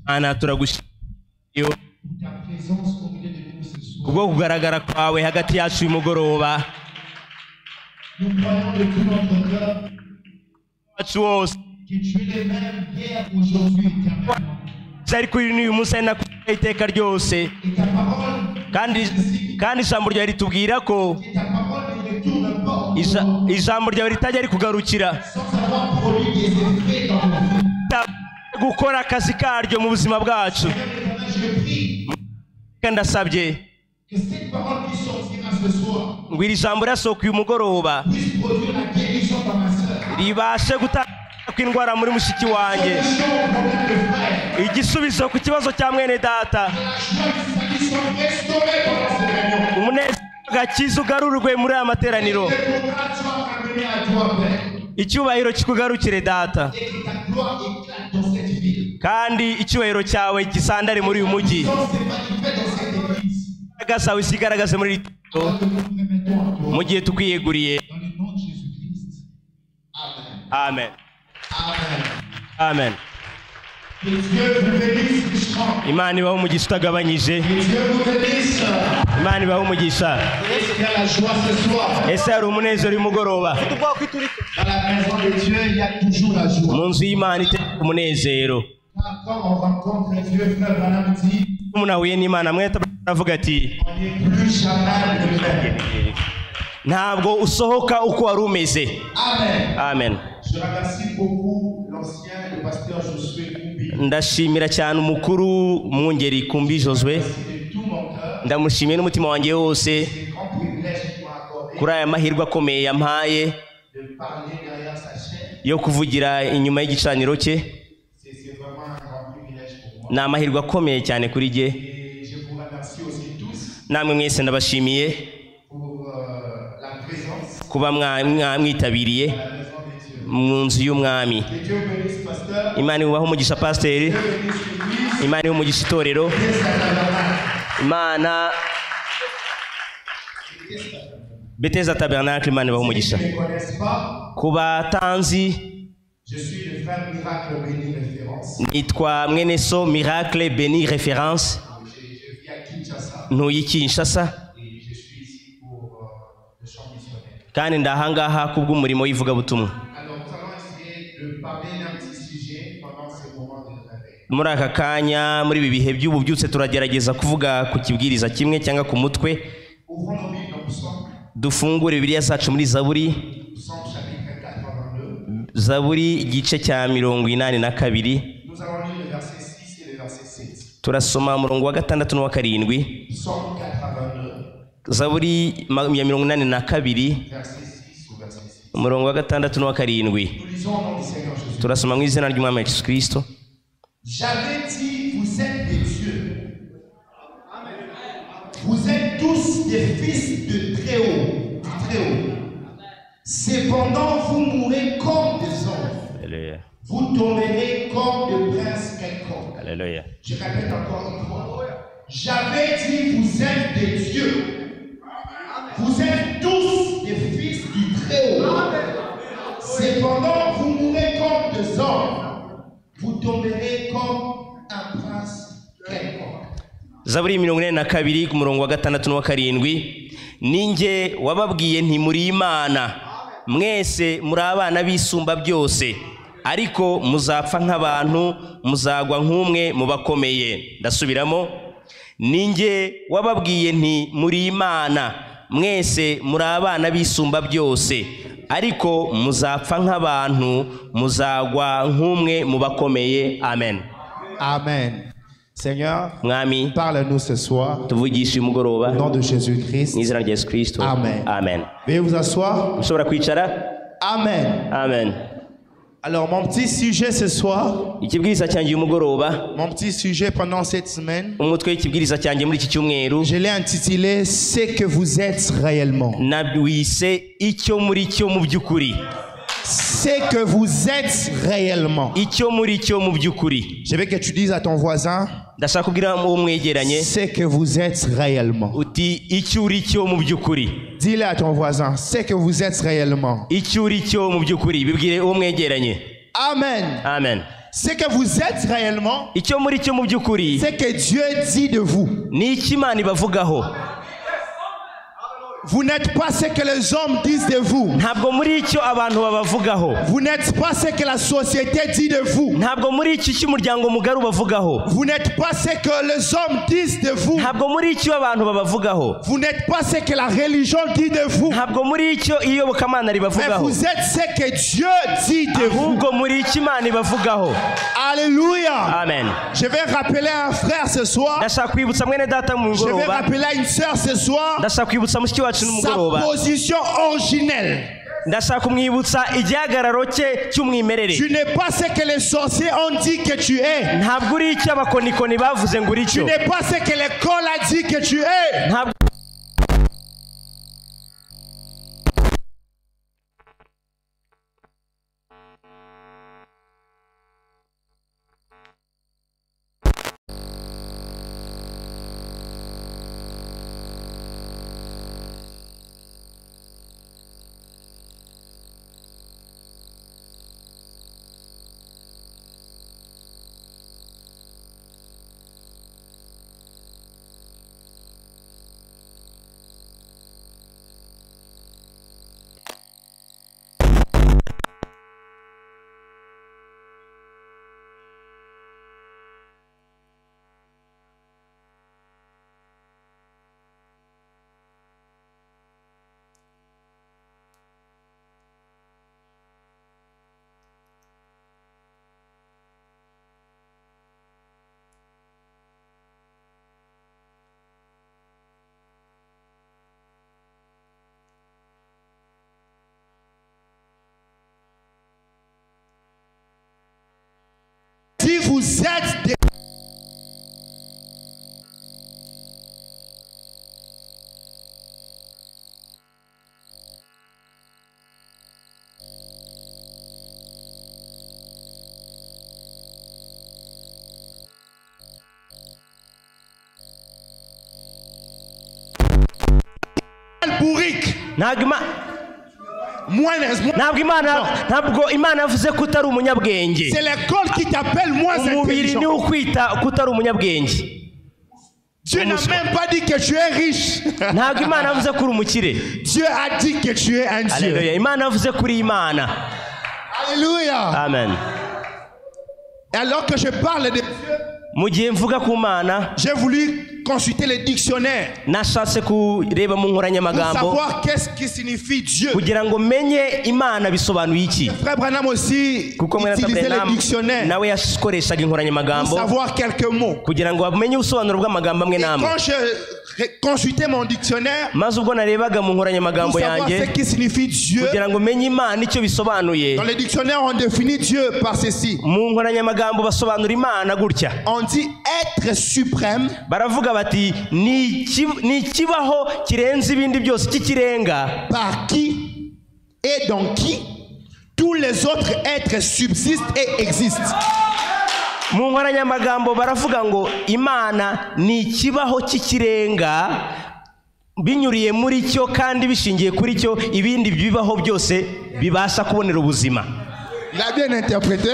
Ana turagushimiye kubwo kugaragara kwawe hagati yacu uyu mugoroba. wacu wose zari kuri uyu munsi ari nakuri iteka ryose, kandi ijambo ryawe ritubwira ko ijambo ryawe ritajya rikugarukira gukora akazi karyo mu buzima bwacu. Ndasabye ngo iri jambo ryasohoka uyu mugoroba ribashe gutanga indwara muri mushiki wanjye, igisubizo ku kibazo cya mwene data, umunezero gakiza ugarurwe muri aya materaniro, icyubahiro kikugarukire data, kandi icyubahiro cyawe gisandare muri uyu mujyi, zawe zigaragaze muri rito mu gihe tukwiyeguriye. Amen. Amen. Imana ibaho umugisha utagabanyije. Imana ibaho umugisha. Ese hari umunezero uyu mugoroba? Mu nzu y'Imana iteka umunezero. Umuntu ahuye n'Imana mweta avuga ati ntabwo usohoka uko wari umeze. Amen. Ndashimira cyane umukuru Mwungeri Kumbi Josue, ndamushimiye n'umutima wanjye wose kuri aya mahirwe akomeye yampaye yo kuvugira inyuma y'igicaniro cye. Ni amahirwe akomeye cyane kuri jye. Namwe mwese ndabashimiye kuba mwitabiriye mu nzu y'umwami. Imana ibaho umugisha pasiteri, Imana ibaho umugisha itorero, Imana Bethesda Tabernacle, Imana ibaho umugisha. Kuba tanzi, nitwa mwene so Miracle Béni Référence, ntuye Kinshasa, kandi ndahangaha kubw'umurimo w'ivugabutumwa. Muri aka kanya, muri ibi bihe by'ububyutse, turagerageza kuvuga ku kibwiriza kimwe cyangwa ku mutwe. Dufungure Bibiliya zacu muri Zaburi igice cya 82. Turasoma umurongo wa 6 n'uwa 7. Zaburi ya 82 umurongo wa 6 n'uwa 7. Turasoma mu izina ry'Umwami Yesu Kristo. J'avais dit, vous êtes des dieux. Vous êtes tous des fils de Très-Haut, du Très-Haut. Cependant, vous mourrez comme des hommes. Alléluia. Vous tomberez comme de princes quelconques. Alléluia. Je répète encore une fois. J'avais dit, vous êtes des dieux. Vous êtes tous des fils du Très-Haut. Cependant, vous mourrez comme des hommes. Vous tomberez comme un prince quelconque. Zaburi 82 ku murongo wa 6 n'uwa 7. Ninjye wababwiye nti muri Imana, mwese muri abana bisumba byose, ariko muzapfa nk'abantu, muzagwa nk'umwe mu bakomeye. Ndasubiramo. Ninjye wababwiye nti muri Imana, mwese muri abana bisumba byose, ariko muzapfa nk'abantu, muzagwa nk'umwe mu bakomeye. Amen. Amen. Seigneur, Mwami, parle-nous ce soir. tuvugishe umugoroba Au nom de Jésus-Christ. mu izina rya Yesu Kristo. Amen. Amen. Veuillez vous asseoir. Mushobora kwicara. Amen. Amen. Alors, mon petit sujet ce soir, Ikibwiriza cyanjye uyu mugoroba, mon petit sujet pendant cette semaine, umutwe w'ikibwiriza cyanjye muri iki cyumweru, je l'ai intitulé « C'est que vous êtes réellement ». nabwise icyo muri cyo mu by'ukuri. C'est que vous êtes réellement. Icyo muri cyo mu by'ukuri. Je veux que tu dises à ton voisin, ndashaka kubwira uwo mwegeranye c'est que vous êtes réellement. uti icyo uri cyo mu by'ukuri. Dis-le à ton voisin, c'est que vous êtes réellement. Icyo uri cyo mu by'ukuri. Bibwire uwo mwegeranye. Amen. Amen. Ce que vous êtes réellement, icyo muri cyo mu by'ukuri c'est que Dieu dit de vous. ni iki Imana ibavugaho. Vous n'êtes pas ce que les hommes disent de vous. Ntabwo muri icyo abantu babavugaho. Vous n'êtes pas ce que la société dit de vous. Ntabwo muri iki cy'umuryango mugari ubavugaho. Vous n'êtes pas ce que les hommes disent de vous. Ntabwo muri icyo abantu babavugaho. Vous n'êtes pas ce que la religion dit de vous. Ntabwo muri icyo iyobokamana Mais ribavugaho. vous êtes ce que Dieu dit de vous. Ahubwo muri iki Imana ibavugaho. Alléluia. Amen. Je vais rappeler un frère ce soir. Ndashaka kwibutsa mwene data mu Je vais mugoroba. rappeler une sœur ce soir. Ndashaka kwibutsa mushiki wacu Sa n'umugoroba. position originelle. Ndashaka kumwibutsa igihagararo cye cy'umwimerere. Tu n'es pas ce que les sorciers ont dit que tu es. Ntabwo uri icyo abakonikoni bavuze ngo uri Tu cyo. n'es pas ce que l'école a dit que tu es. Ntabwo Si vous êtes des... bourrique. ntabwo Imana yavuze ko utari umunyabwenge. C'est l'école qui t'appelle moins umubiri ni intelligent. ukwita ko utari umunyabwenge. Dieu n'a même pas dit que tu es riche. Ntabwo Imana yavuze ko uri umukire. Dieu a dit que tu es un Dieu. Alléluia. Imana yavuze ko uri Imana. Alléluia. Amen. Et alors que je parle de Dieu, mu gihe mvuga ku Mana, j'ai voulu consulter les dictionnaires nashatse kureba mu pour nkoranyamagambo savoir qu'est-ce qui signifie Dieu. kugira ngo menye Imana bisobanuye iki. Frère Branham aussi kuko mwene utilisait les Branham dictionnaires nawe yakoreshaga pour inkoranyamagambo savoir quelques mots. kugira ngo bamenye ubusobanuro bw'amagambo amwe Et n'amwe. quand je consultais mon dictionnaire maze ubwo narebaga mu pour nkoranyamagambo savoir yanjye ce qui signifie Dieu, kugira ngo menye Imana icyo bisobanuye, dans les dictionnaires on définit Dieu par ceci. mu nkoranyamagambo basobanura Imana gutya. On dit être suprême, baravuga bati ni ikibaho kirenze ibindi byose cy'ikirenga, par qui et dans qui tous les autres êtres subsistent et existent. mu nkoranyamagambo baravuga ngo Imana ni ikibaho cy'ikirenga binyuriye muri cyo kandi bishingiye kuri cyo ibindi bibaho byose bibasha kubonera ubuzima. Il a bien interprété.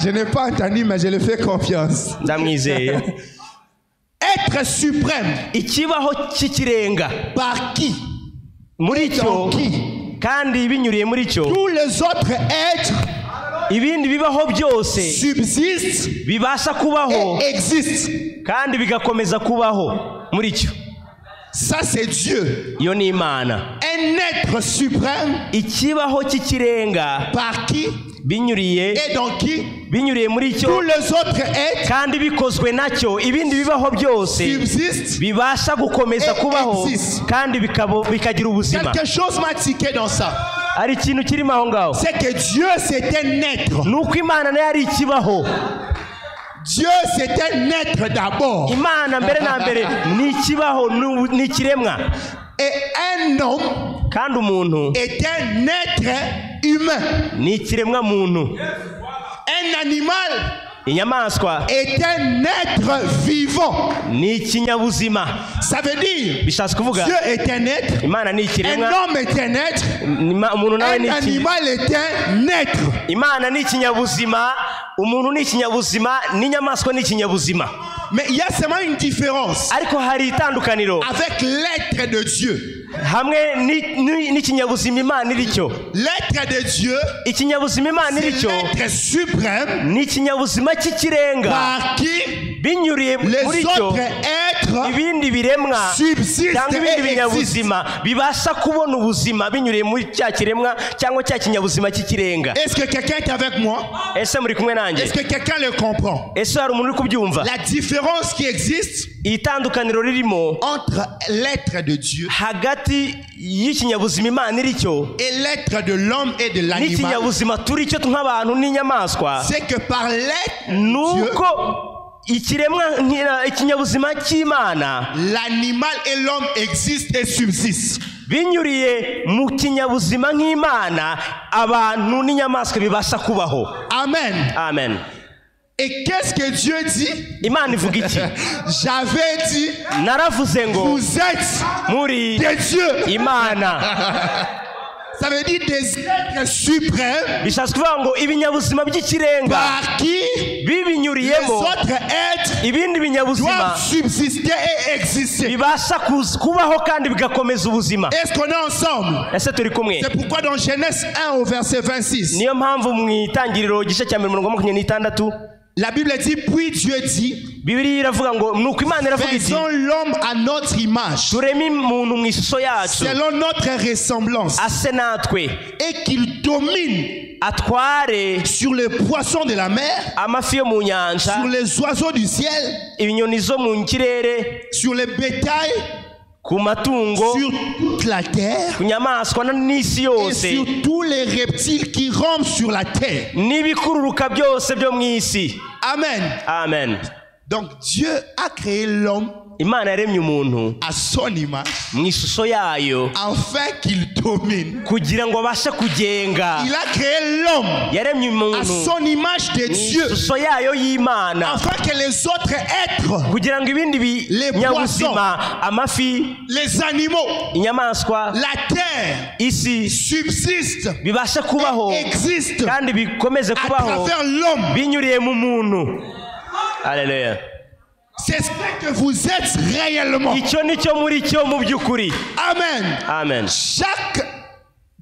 Je n'ai pas entendu, mais je le fais confiance. Ndamwizeye. Être suprême, ikibaho cy'ikirenga par qui muri et cyo dans qui kandi binyuriye muri cyo tous les autres êtres ibindi bibaho byose subsistent bibasha kubaho et existent. kandi bigakomeza kubaho muri cyo. Ça c'est Dieu. Iyo ni Imana. Un être suprême, ikibaho cy'ikirenga par qui binyuriye et dans qui binyuriye muri cyo tous les autres êtres kandi bikozwe nacyo ibindi bibaho byose subsistent. bibasha gukomeza kubaho kandi bikagira ubuzima. Quelque chose m'a tiqué dans ça. Hari ikintu kirimo aho ngaho. C'est que Dieu c'est un être. nuko Imana nayo ari ikibaho. Dieu c'est un être d'abord. Imana mbere na mbere ni ikibaho, ni ikiremwa. Et un homme kandi umuntu est un être humain. ni ikiremwa muntu. Un animal inyamaswa est un être vivant. ni ikinyabuzima. Ça veut dire bishatse kuvuga Dieu est un être, imana ni un ikiremwa, homme est un être, umuntu nawe ni un animal est un être. imana ni ikinyabuzima, umuntu ni ikinyabuzima, n'inyamaswa ni ikinyabuzima. Mais il y a seulement une différence ariko hari itandukaniro avec l'être de Dieu. hamwe n'ikinyabuzima imana iricyo. L'être de Dieu, ikinyabuzima imana c'est iricyo l'être suprême ni ikinyabuzima cy'ikirenga par qui binyuriye les muri cyo autres êtres ibindi biremwa subsistent cyangwa ibindi et existent. binyabuzima bibasha kubona ubuzima binyuriye muri cya kiremwa cyangwa cya kinyabuzima cy'ikirenga. Est-ce que quelqu'un est avec moi? ese muri kumwe nanjye? Est-ce que quelqu'un le comprend? ese hari umuntu uri kubyumva? La différence qui existe itandukaniro ririmo entre l'être de Dieu hagati y'ikinyabuzima imana iricyo et l'être de l'homme et de l'animal, n'ikinyabuzima turi cyo nk'abantu n'inyamaswa, c'est que par l'être de Dieu, nuko ikiremwa ikinyabuzima cy'imana l'animal et l'homme existent et subsistent. binyuriye mu kinyabuzima nk'imana, abantu n'inyamaswa bibasha kubaho. Amen. Amen. Et qu'est-ce que Dieu dit? imana ivuga iki? J'avais dit, naravuze ngo vous êtes muri des dieux. imana. Ça veut dire des êtres suprêmes bishatse kuvuga ngo ibinyabuzima by'ikirenga par qui les bibinyuriyemo autres êtres ibindi binyabuzima doivent subsister et exister. bibasha kubaho kandi bigakomeza ubuzima. Est-ce qu'on est ensemble? ese turi kumwe? C'est pourquoi dans Genèse 1 au verset 26, niyo mpamvu mu itangiriro igice cya 26 la Bible dit, puis Dieu dit, bibiliya iravuga ngo nuko imana iravuga iti faisons l'homme à notre image, tureme umuntu mu ishusho yacu selon notre ressemblance, ase natwe, et qu'il domine atware sur les poissons de la mer, amafi yo mu nyanja, sur les oiseaux du ciel, ibinyoni zo mu kirere, sur les bétails, ku matungo, sur toute la terre, ku nyamaswa n'isi et yose, sur tous les reptiles qui rampent sur la terre. n'ibikururuka byose byo mu isi. Amen. Amen. Donc Dieu a créé l'homme imana yaremye umuntu à son image, mu ishusho yayo afin qu'il domine. kugira ngo abashe kugenga. Il a créé l'homme yaremye à umuntu son image de mu Dieu, ishusho yayo y'imana afin que les autres êtres, kugira ngo ibindi binyabuzima, amafi, les animaux, inyamaswa, la terre isi subsistent bibashe kubaho et existent kandi bikomeze à kubaho travers l'homme. binyuriye mu muntu. Haleluya. C'est ce que vous êtes réellement. icyo nicyo muri cyo mu by'ukuri. Amen. Amen. Chaque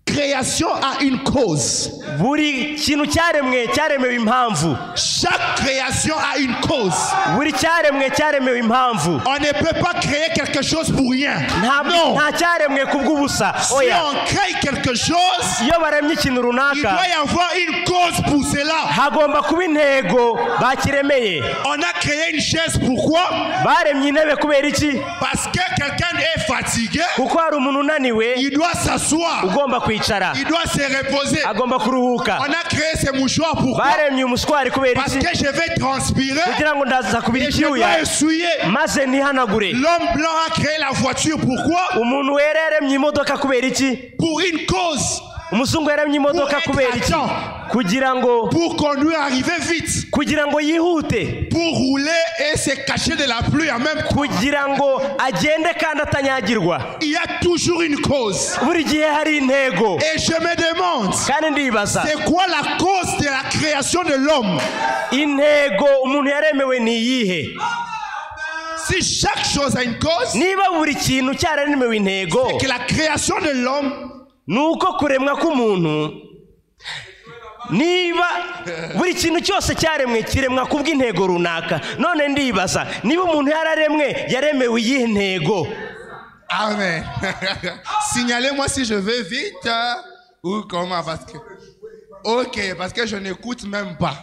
création a une cause. buri kintu cyaremewe impamvu. Chaque création a une cause. buri cyaremewe impamvu. On ne peut pas créer quelque chose pour rien. Non. nta cyaremwe kubw'ubusa. Si oya, on crée quelque chose, iyo baremye ikintu il runaka doit y avoir une cause pour cela. hagomba kuba intego bakiremeye. On a créé une chaise, pourquoi? baremye intebe kubera iki? Parce que quelqu'un est fatigué, kuko hari umuntu unaniwe il doit s'asseoir, ugomba kwicara, il doit se reposer. agomba kuruhuka. On a créé ces mouchoirs, pourquoi? baremye umuswari kubera Parce iki? que je vais transpirer kugira ngo ndaza kubira et je dois icyuya essuyer. maze ntihanagure. L'homme blanc a créé la voiture, pourquoi? umuntu wera yaremye imodoka kubera iki? Pour une cause, umuzungu yaremye imodoka Pour kubera être iki? à temps. kugira ngo pour conduire, arriver vite, kugira ngo yihute, pour rouler et se cacher de la pluie en même temps. kugira ngo agende kandi atanyagirwa. Il y a toujours une cause. buri gihe hari intego. Et je me demande, kandi ndibaza c'est quoi la cause de la création de l'homme? intego umuntu yaremewe ni iyihe? Si chaque chose a une cause, niba buri kintu cyararemewe intego, c'est que la création de l'homme, ni uko kuremwa k'umuntu, niba buri kintu cyose cyaremwe kiremwa kubw'intego runaka, none ndibaza niba umuntu yaremewe iyihe ntego? Amen. Signalez-moi si je vais vite ou comment, parce que... Ok, parce que je n'écoute même pas.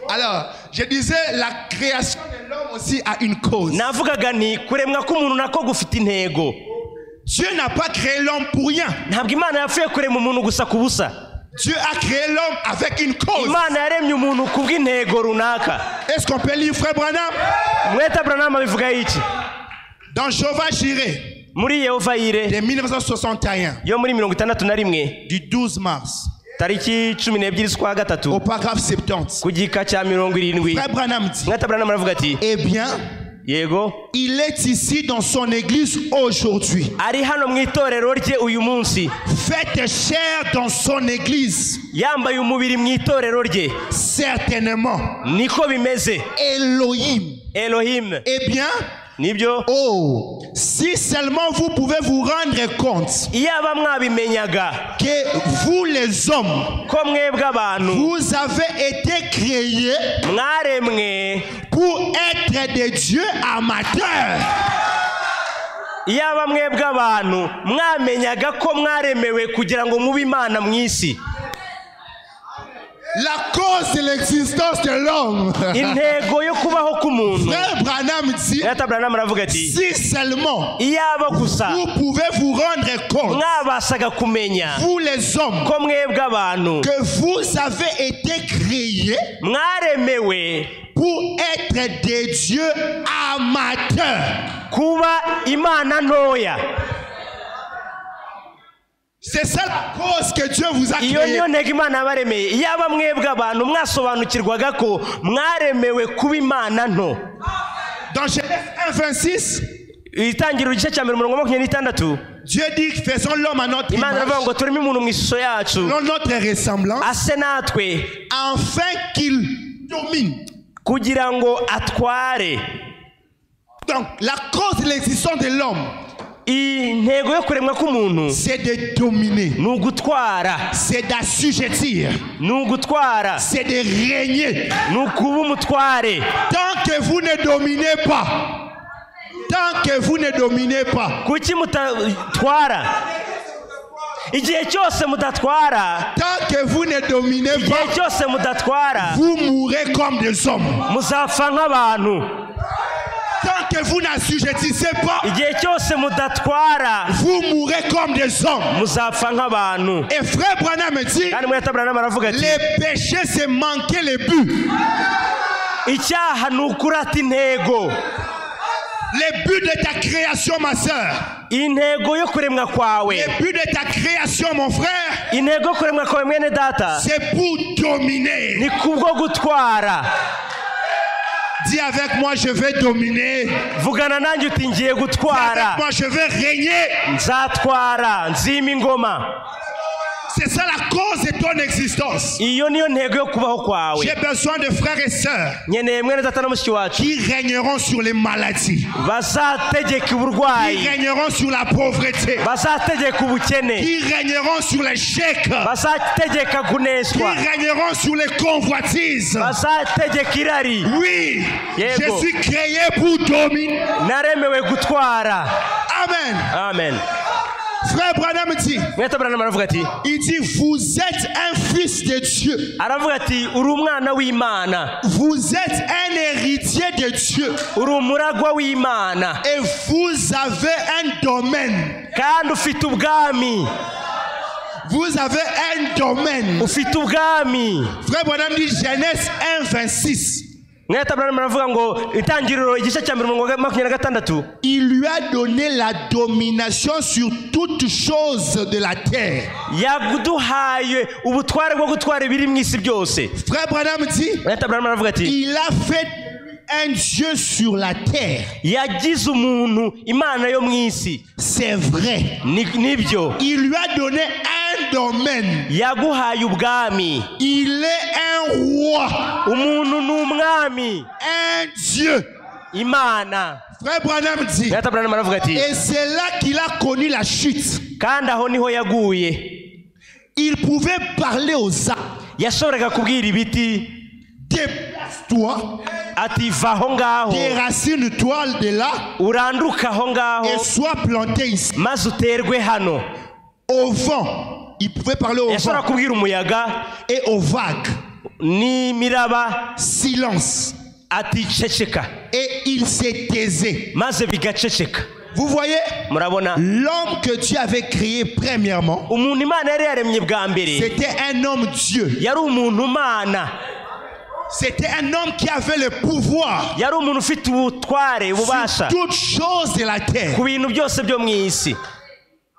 Alors, je disais, la création de l'homme aussi a une cause. navugaga ni kuremwa k'umuntu nako gufite intego. Dieu n'a pas créé l'homme pour rien. ntabwo imana yapfuye kurema umuntu gusa ku busa. Dieu a créé l'homme avec une cause. imana yaremye umuntu kubw'intego runaka. Est-ce qu'on peut lire Frère Branham? mweta Branham bivuga iki? Dans Jéhovah muri Yehova Yire de 1961, yo muri 61 du 12 mars, tariki 12 z'ukwa gatatu au paragraphe 70. ku gika cya 70. Frère Branham dit, Mweta Branham aravuga ati eh bien, yego il est ici dans son église aujourd'hui. ari hano mu itorero rye uyu munsi, Faites chair dans son église. yambaye umubiri mu itorero rye. Certainement. Niko bimeze. Elohim. Eh bien, nibyo. Oh, si seulement vous pouvez vous rendre compte iyaba mwabimenyaga que vous les hommes, ko mwebwe abantu vous avez été créés mwaremwe pour être des dieux amateurs. iyaba mwebwe abantu mwamenyaga ko mwaremewe kugira ngo mube imana mu isi. La cause de l'existence de l'homme. Intego yo kubaho k'umuntu. Frère Branham dit, Mweta Branham aravuga ati si seulement iyaba gusa vous pouvez vous rendre compte, mwabasaga kumenya vous les hommes, ko mwebwe abantu que vous avez été créés mwaremewe pour être des dieux amateurs. kuba imana ntoya. C'est ça la cause que Dieu vous a iyo créé. niyo ntego Imana yabaremeye. iyaba mwebwe abantu mwasobanukirwaga ko mwaremewe kuba imana nto. Dans Genèse 1:26, Itangiriro igice cya 26, Dieu dit, faisons l'homme à notre Imana iravuga image, ngo turimo umuntu mu ishusho yacu selon notre ressemblance, ase natwe afin qu'il domine. kugira ngo atware. Donc, la cause de l'existence de l'homme, intego yo kuremwa k'umuntu c'est de dominer, ni ugutwara, c'est d'assujettir, ni ugutwara, c'est de régner. ni ukuba umutware. Tant que vous ne dominez pas, tant que vous ne dominez pas, kuki mutatwara? Igihe cyose mudatwara, tant que vous ne dominez igihe pas, cyose mudatwara, vous mourrez comme des hommes. muzapfa nk'abantu. Tant que vous n'assujettissez pas, igihe cyose mudatwara, vous mourrez comme des hommes. muzapfa nk'abantu. Et frère Branham dit, Kandi Mweta Branham aravuga ati les péchés c'est manquer les buts. icyaha ni ukurata intego. Les buts de ta création, ma soeur. Intego yo kuremwa kwawe, Les buts de ta création, mon frère, intego yo kuremwa kwawe mwene data, c'est pour dominer. ni kubwo gutwara. Dis avec moi, je vais dominer. Vugana nanjye uti ngiye Dis avec gutwara, moi, je vais régner. nzatwara, nzima ingoma. C'est ça la cause de ton existence. Iyo niyo ntego yo kubaho kwawe. J'ai besoin de frères et sœurs Nkeneye mwene data na mushiki wacu qui régneront sur les maladies, bazategeka qui uburwayi, régneront sur la pauvreté, bazategeka ubukene, qui régneront sur les chèques, bazategeka qui kuneswa, régneront sur les convoitises. bazategeka irari. Oui, Yego. je suis créé pour dominer. Naremewe gutwara. Amen. Amen. Frère Branham dit, Mweta Branham aravuga ati il dit, vous êtes un fils de Dieu. aravuga ati uri umwana w'Imana, Vous êtes un héritier de Dieu. uri umuragwa w'Imana, Et vous avez un domaine. kandi ufite ubwami, Vous avez un domaine. ufite ubwami. Frère Branham dit Genèse 1:26. Mweta Branham aravuga ngo Itangiriro igice cya 26, Il lui a donné la domination sur toutes choses de la terre. yaduhaye ubutware bwo gutwara ibiri mu isi byose. Frère Branham dit, Mweta Branham aravuga ati il a fait un Dieu sur la terre. yagize umuntu imana yo mu isi. C'est vrai. Nibyo. Il lui a donné un domaine. Yaguhaye ubwami. Il est un roi. Umuntu ni umwami, Un Dieu. Imana. Frère Branham dit, Mweta Branham aravuga ati et c'est là qu'il a connu la chute. kandi aho niho yaguye. Il pouvait parler aux arbres. Yashoboraga kubwira ibiti Déplace-toi, ati va aho ngaho, déracine-toi de là uranduka aho ngaho, et sois planté ici. maze uterwe hano. Au vent, il pouvait parler au Yashobora vent kubwira umuyaga et aux vagues. n'imiraba Silence. ati ceceka, Et il s'est taisé. maze bigaceceka. Vous voyez, Murabona, l'homme que Dieu avait créé premièrement, umuntu Imana yari yaremye bwa mbere c'était un homme Dieu. yari umuntu Mana, C'était un homme qui avait le pouvoir yari umuntu ufite ubutware, ububasha sur toutes choses de la terre. ku bintu byose byo mu isi.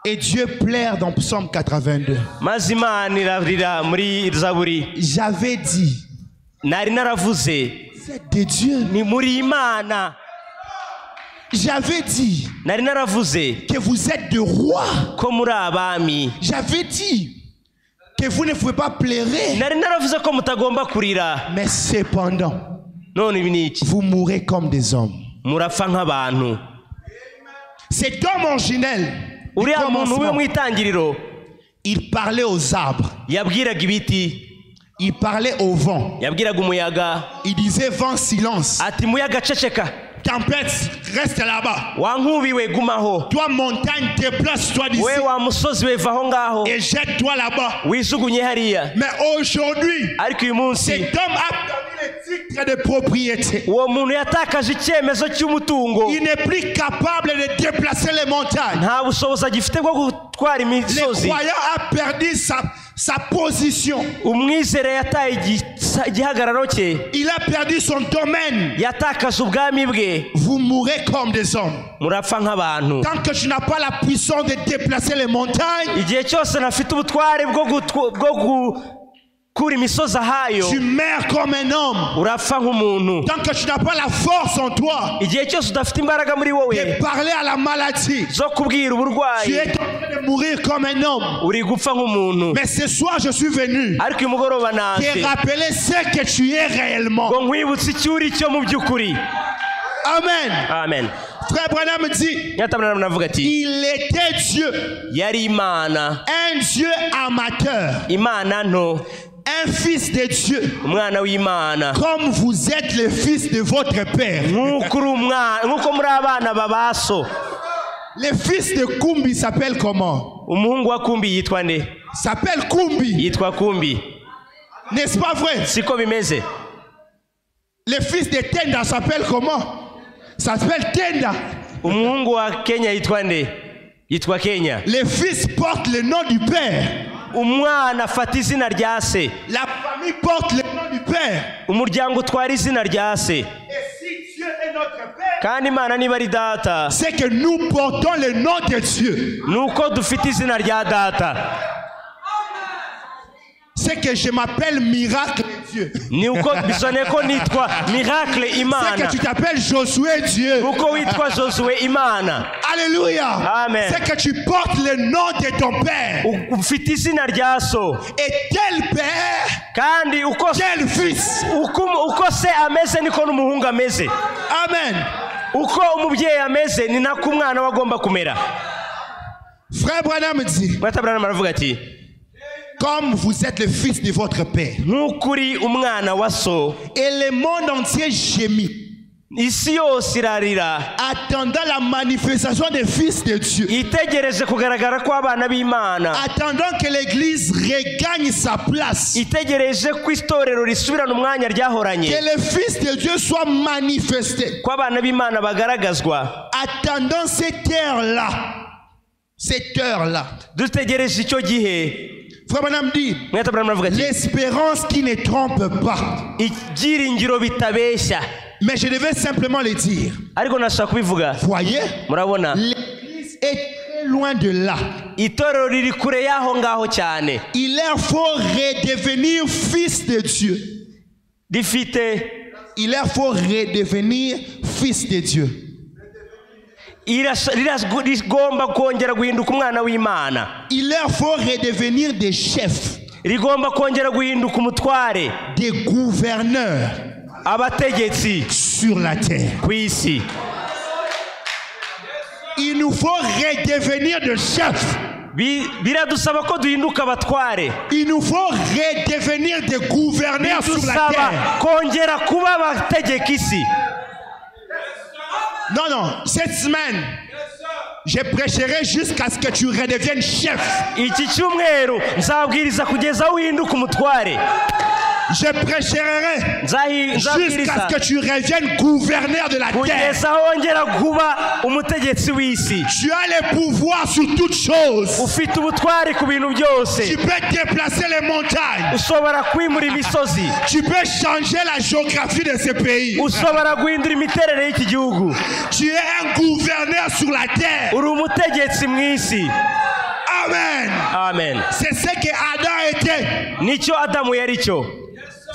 Et Dieu pleure dans Psaume 82. maze Imana irarira muri Zaburi. J'avais dit, Nari naravuze c'est de Dieu. ni muri Imana. J'avais dit Nari naravuze que vous êtes de rois. ko muri abami. J'avais dit que vous ne pouvez pas pleurer. Nari naravuze ko mutagomba kurira. Mais cependant, None ibi ni iki? vous mourrez comme des hommes. Murapfa nk'abantu. Cet homme originel, du Uriya muntu we commencement, mu itangiriro il parlait aux arbres, yabwiraga ibiti, il parlait au vent, yabwiraga umuyaga il disait vent, silence, ati muyaga ceceka, tempête, reste là-bas. wankubiwe gumaho, Toi montagne, déplace-toi d'ici we wa musozi we vaho ngaho, et jette-toi là-bas. wijugunye hariya. Mais aujourd'hui, Ariko uyu munsi cet homme a perdu le titre de propriété. uwo muntu yatakaje icyemezo cy'umutungo, Il n'est plus capable de déplacer les montagnes. nta bushobozi agifite bwo gutwara Le imisozi. croyant a perdu sa position. Umwizere yataye igihagararo cye, Il a perdu son domaine. yatakaje ubwami bwe. Vous mourrez comme des hommes. Murapfa nk'abantu. Tant que tu n'as pas la puissance de déplacer les montagnes, Igihe cyose ntafite ubutware bwo gukura imisozi ahayo, tu meurs comme un homme. urapfa nk'umuntu. Tant que tu n'as pas la force en toi Igihe cyose udafite imbaraga muri wowe de parler à la maladie, zo kubwira tu uburwayi, es en train de mourir comme un homme. uri gupfa nk'umuntu. Mais ce soir, je suis venu Ariko uyu mugoroba te naje rappeler ce que tu es réellement. ngo nkwibutse icyo uri cyo mu by'ukuri. Amen. Amen. Frère Branham dit, Nyatabara navuga ati il était Dieu, yari Imana, un Dieu amateur, Imana nto, un fils de Dieu, umwana w'Imana. comme vous êtes le fils de votre père. Nk'uko uri umwana, nk'uko muri abana babaso. Le fils de Kumbi s'appelle comment? Umuhungu wa Kumbi yitwa nde? S'appelle Kumbi. Yitwa Kumbi. N'est-ce pas vrai? Siko bimeze. Le fils de Tenda s'appelle comment? S'appelle Tenda. Umuhungu wa Kenya yitwa nde? Yitwa Kenya. Le fils porte le nom du père. Umwana afata izina rya se. La famille porte le nom du père. Umuryango utwara izina rya se. Et si Dieu est notre père, Kandi Imana niba ari data, c'est que nous portons le nom de Dieu. nuko dufite izina rya data. C'est que je m'appelle Miracle de Dieu. Ni uko bisone ko nitwa Miracle C'est Imana. que tu t'appelles Josué Dieu. Uko witwa Josué Imana. Alléluia. Amen. C'est que tu portes le nom de ton père. Ufite izina rya so. Et tel père, Kandi uko fils. uko se ameze niko n'umuhungu ameze. Amen. Uko umubyeyi ameze ni nako umwana we agomba kumera. Frère Branham dit, Mwatabara aravuga ati comme vous êtes le fils de votre père, nk'ukuri umwana wa so, et le monde entier gémit, isi yose irarira attendant la manifestation des fils de Dieu, itegereje kugaragara kw'abana b'Imana, attendant que l'église regagne sa place, itegereje ko itorero risubirana umwanya ryahoranye, que le fils de Dieu soit manifesté, ko abana b'Imana bagaragazwa. attendant cette heure-là, Dutegereje icyo gihe. Frère Branham dit, Mwatabara aravuga ati l'espérance qui ne trompe pas. ibyiringiro bitabeshya. Mais je devais simplement le dire. Ariko nashaka kubivuga. Voyez, Murabona l'église est très loin de là. itorero riri kure y'aho ngaho cyane. Il leur faut redevenir fils de Dieu. Il leur faut redevenir fils de Dieu. rigomba kongera guhinduka umwana w'Imana. Il leur faut redevenir des chefs, Rigomba kongera guhinduka umutware, des gouverneurs abategetsi sur la terre. ku isi. Il nous faut redevenir des chefs. Biradusaba ko duhinduka abatware. Il nous faut redevenir des gouverneurs sur la Bidusaba terre. kongera kuba abategeka isi. Non, cette semaine, je prêcherai jusqu'à ce que tu redeviennes chef. Iki cyumweru nzabwiriza kugeza uhinduka umutware. Je prêcherai jusqu'à ce que tu reviennes gouverneur de la terre. kugeza wongera kuba umutegetsi w'isi. Tu as le pouvoir sur toutes choses. Ufite ubutware ku bintu byose. Tu peux déplacer les montagnes. Ushobora kwimura imisozi. Tu peux changer la géographie de ce pays. Ushobora guhindura imiterere y'iki gihugu. Tu es un gouverneur sur la terre. Uri umutegetsi mu isi. Amen. Amen. C'est ce que Adam était. Nicyo Adamu yari cyo.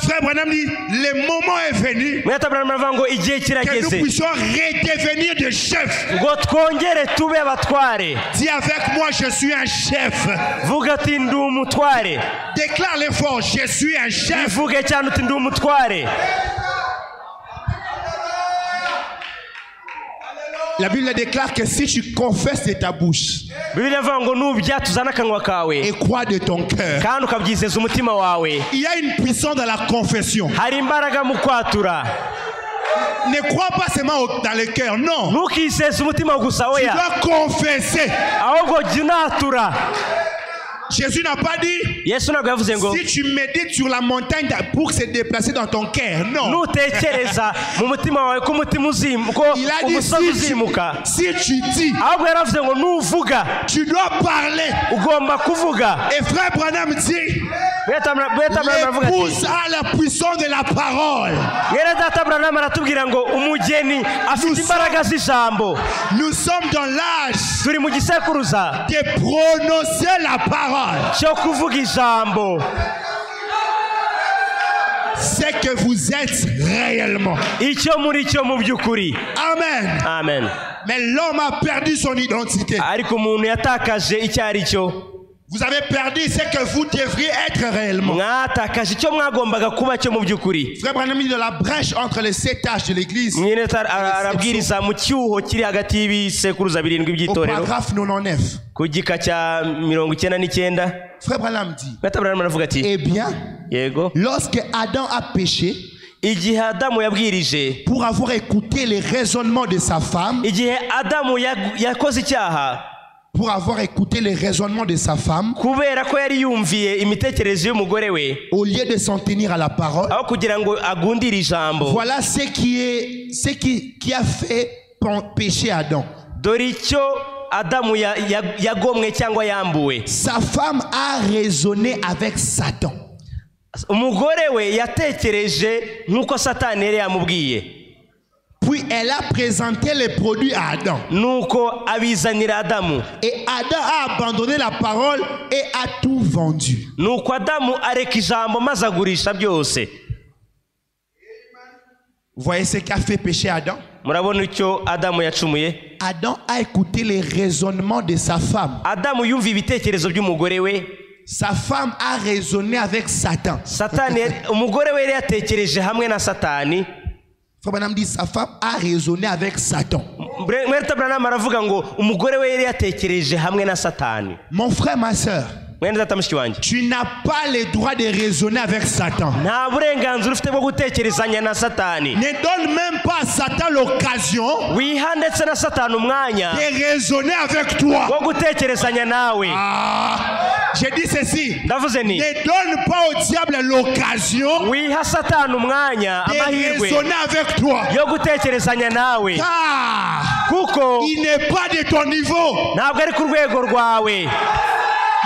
Frère Branham dit, le moment est venu Mweta Branham aravuga ngo igihe que nous kirageze puissions redevenir des chefs. ngo twongere tube abatware. Dis avec moi, je suis un chef. Vuga ati ndi umutware. Déclare-le fort, je suis un chef. Bivuge cyane uti ndi umutware. La Bible déclare que si tu confesses de ta bouche Bibiliya ivuga ngo nubyatuzana akanwa kawe et crois de ton cœur, kandi ukabyizeza umutima wawe, il y a une puissance dans la confession. hari imbaraga mu kwatura. Ne crois pas seulement dans le cœur, non. Ntukisese umutima gusa Tu oya, dois confesser. ahubwo jya unatura. Jésus n'a pas dit, Yesu ntabwo yavuze ngo si tu médites sur la montagne pour se déplacer dans ton cœur, non. nutekereza mu mutima wawe ko umutima uzimuka, Il a dit, umusozi uzimuka. si tu dis, Ahubwo yaravuze ngo nuvuga tu dois parler. ugomba kuvuga. Et frère Branham dit, l'épouse a la puissance de la parole. Mwene data Branham aratubwira ngo umugeni afite imbaraga z'ijambo. Nous sommes dans l'âge Turi mu gisekuruza de prononcer la parole. cyo kuvuga ijambo. C'est que vous êtes réellement. Icyo muri cyo mu by'ukuri. Amen. Amen. Mais l'homme a perdu son identité. Ariko umuntu yatakaje icyo ari cyo. Vous avez perdu ce que vous devriez être réellement. Mwatakaje icyo mwagombaga kuba cyo mu by'ukuri. Frère Branham dit de la brèche entre les 7 âges de l'église. Mwene arabwiriza mu cyuho kiri hagati y'ibisekuruza birindwi Au by'itorero paragraphe 99. ku gika cya 99. Frère Branham dit, Mwene Branham aravuga ati eh bien, yego, lorsque Adam a péché, igihe Adamu yabwirije, pour avoir écouté les raisonnements de sa femme, igihe Adamu yakoze icyaha, pour avoir écouté les raisonnements de sa femme, kubera ko yari yumviye imitekerereze y'umugore we, au lieu de s'en tenir à la parole, aho kugira ngo agundire ijambo, voilà ce qui a fait pécher Adam. dore icyo Adamu yagomwe cyangwa yambuwe. Sa femme a raisonné avec Satan. Umugore we yatekereje nk'uko Satani yari yamubwiye. Puis elle a présenté les produits à Adam. Nuko abizanira Adamu. Et Adam a abandonné la parole et a tout vendu. Nuko Adamu areka ijambo maze agurisha byose. Vous voyez ce qu'a fait pécher Adam? Murabona icyo Adamu yacumuye? Adam a écouté les raisonnements de sa femme. Adamu yumva ibitekerezo by'umugore we. Sa femme a raisonné avec Satan. Satani, umugore we yari yatekereje hamwe na Satani. Frère Branham dit sa femme a raisonné avec Satan. Mwene Branham aravuga ngo umugore we yari yatekereje hamwe na Satani. Mon frère, ma soeur, Mwene data mushiki wanjye, tu n'as pas le droit de raisonner avec Satan. nta burenganzira ufite bwo gutekerezanya na Satani. Ne donne même pas à Satan l'occasion Wiha ndetse na Satani umwanya de raisonner avec toi. wo gutekerezanya nawe. J'ai dit ceci. Ndavuze ni Ne donne pas au diable l'occasion wiha Satani umwanya, de amahirwe raisonner avec toi. yo gutekerezanya nawe, Car kuko il n'est pas de ton niveau. ntabwo ari ku rwego rwawe.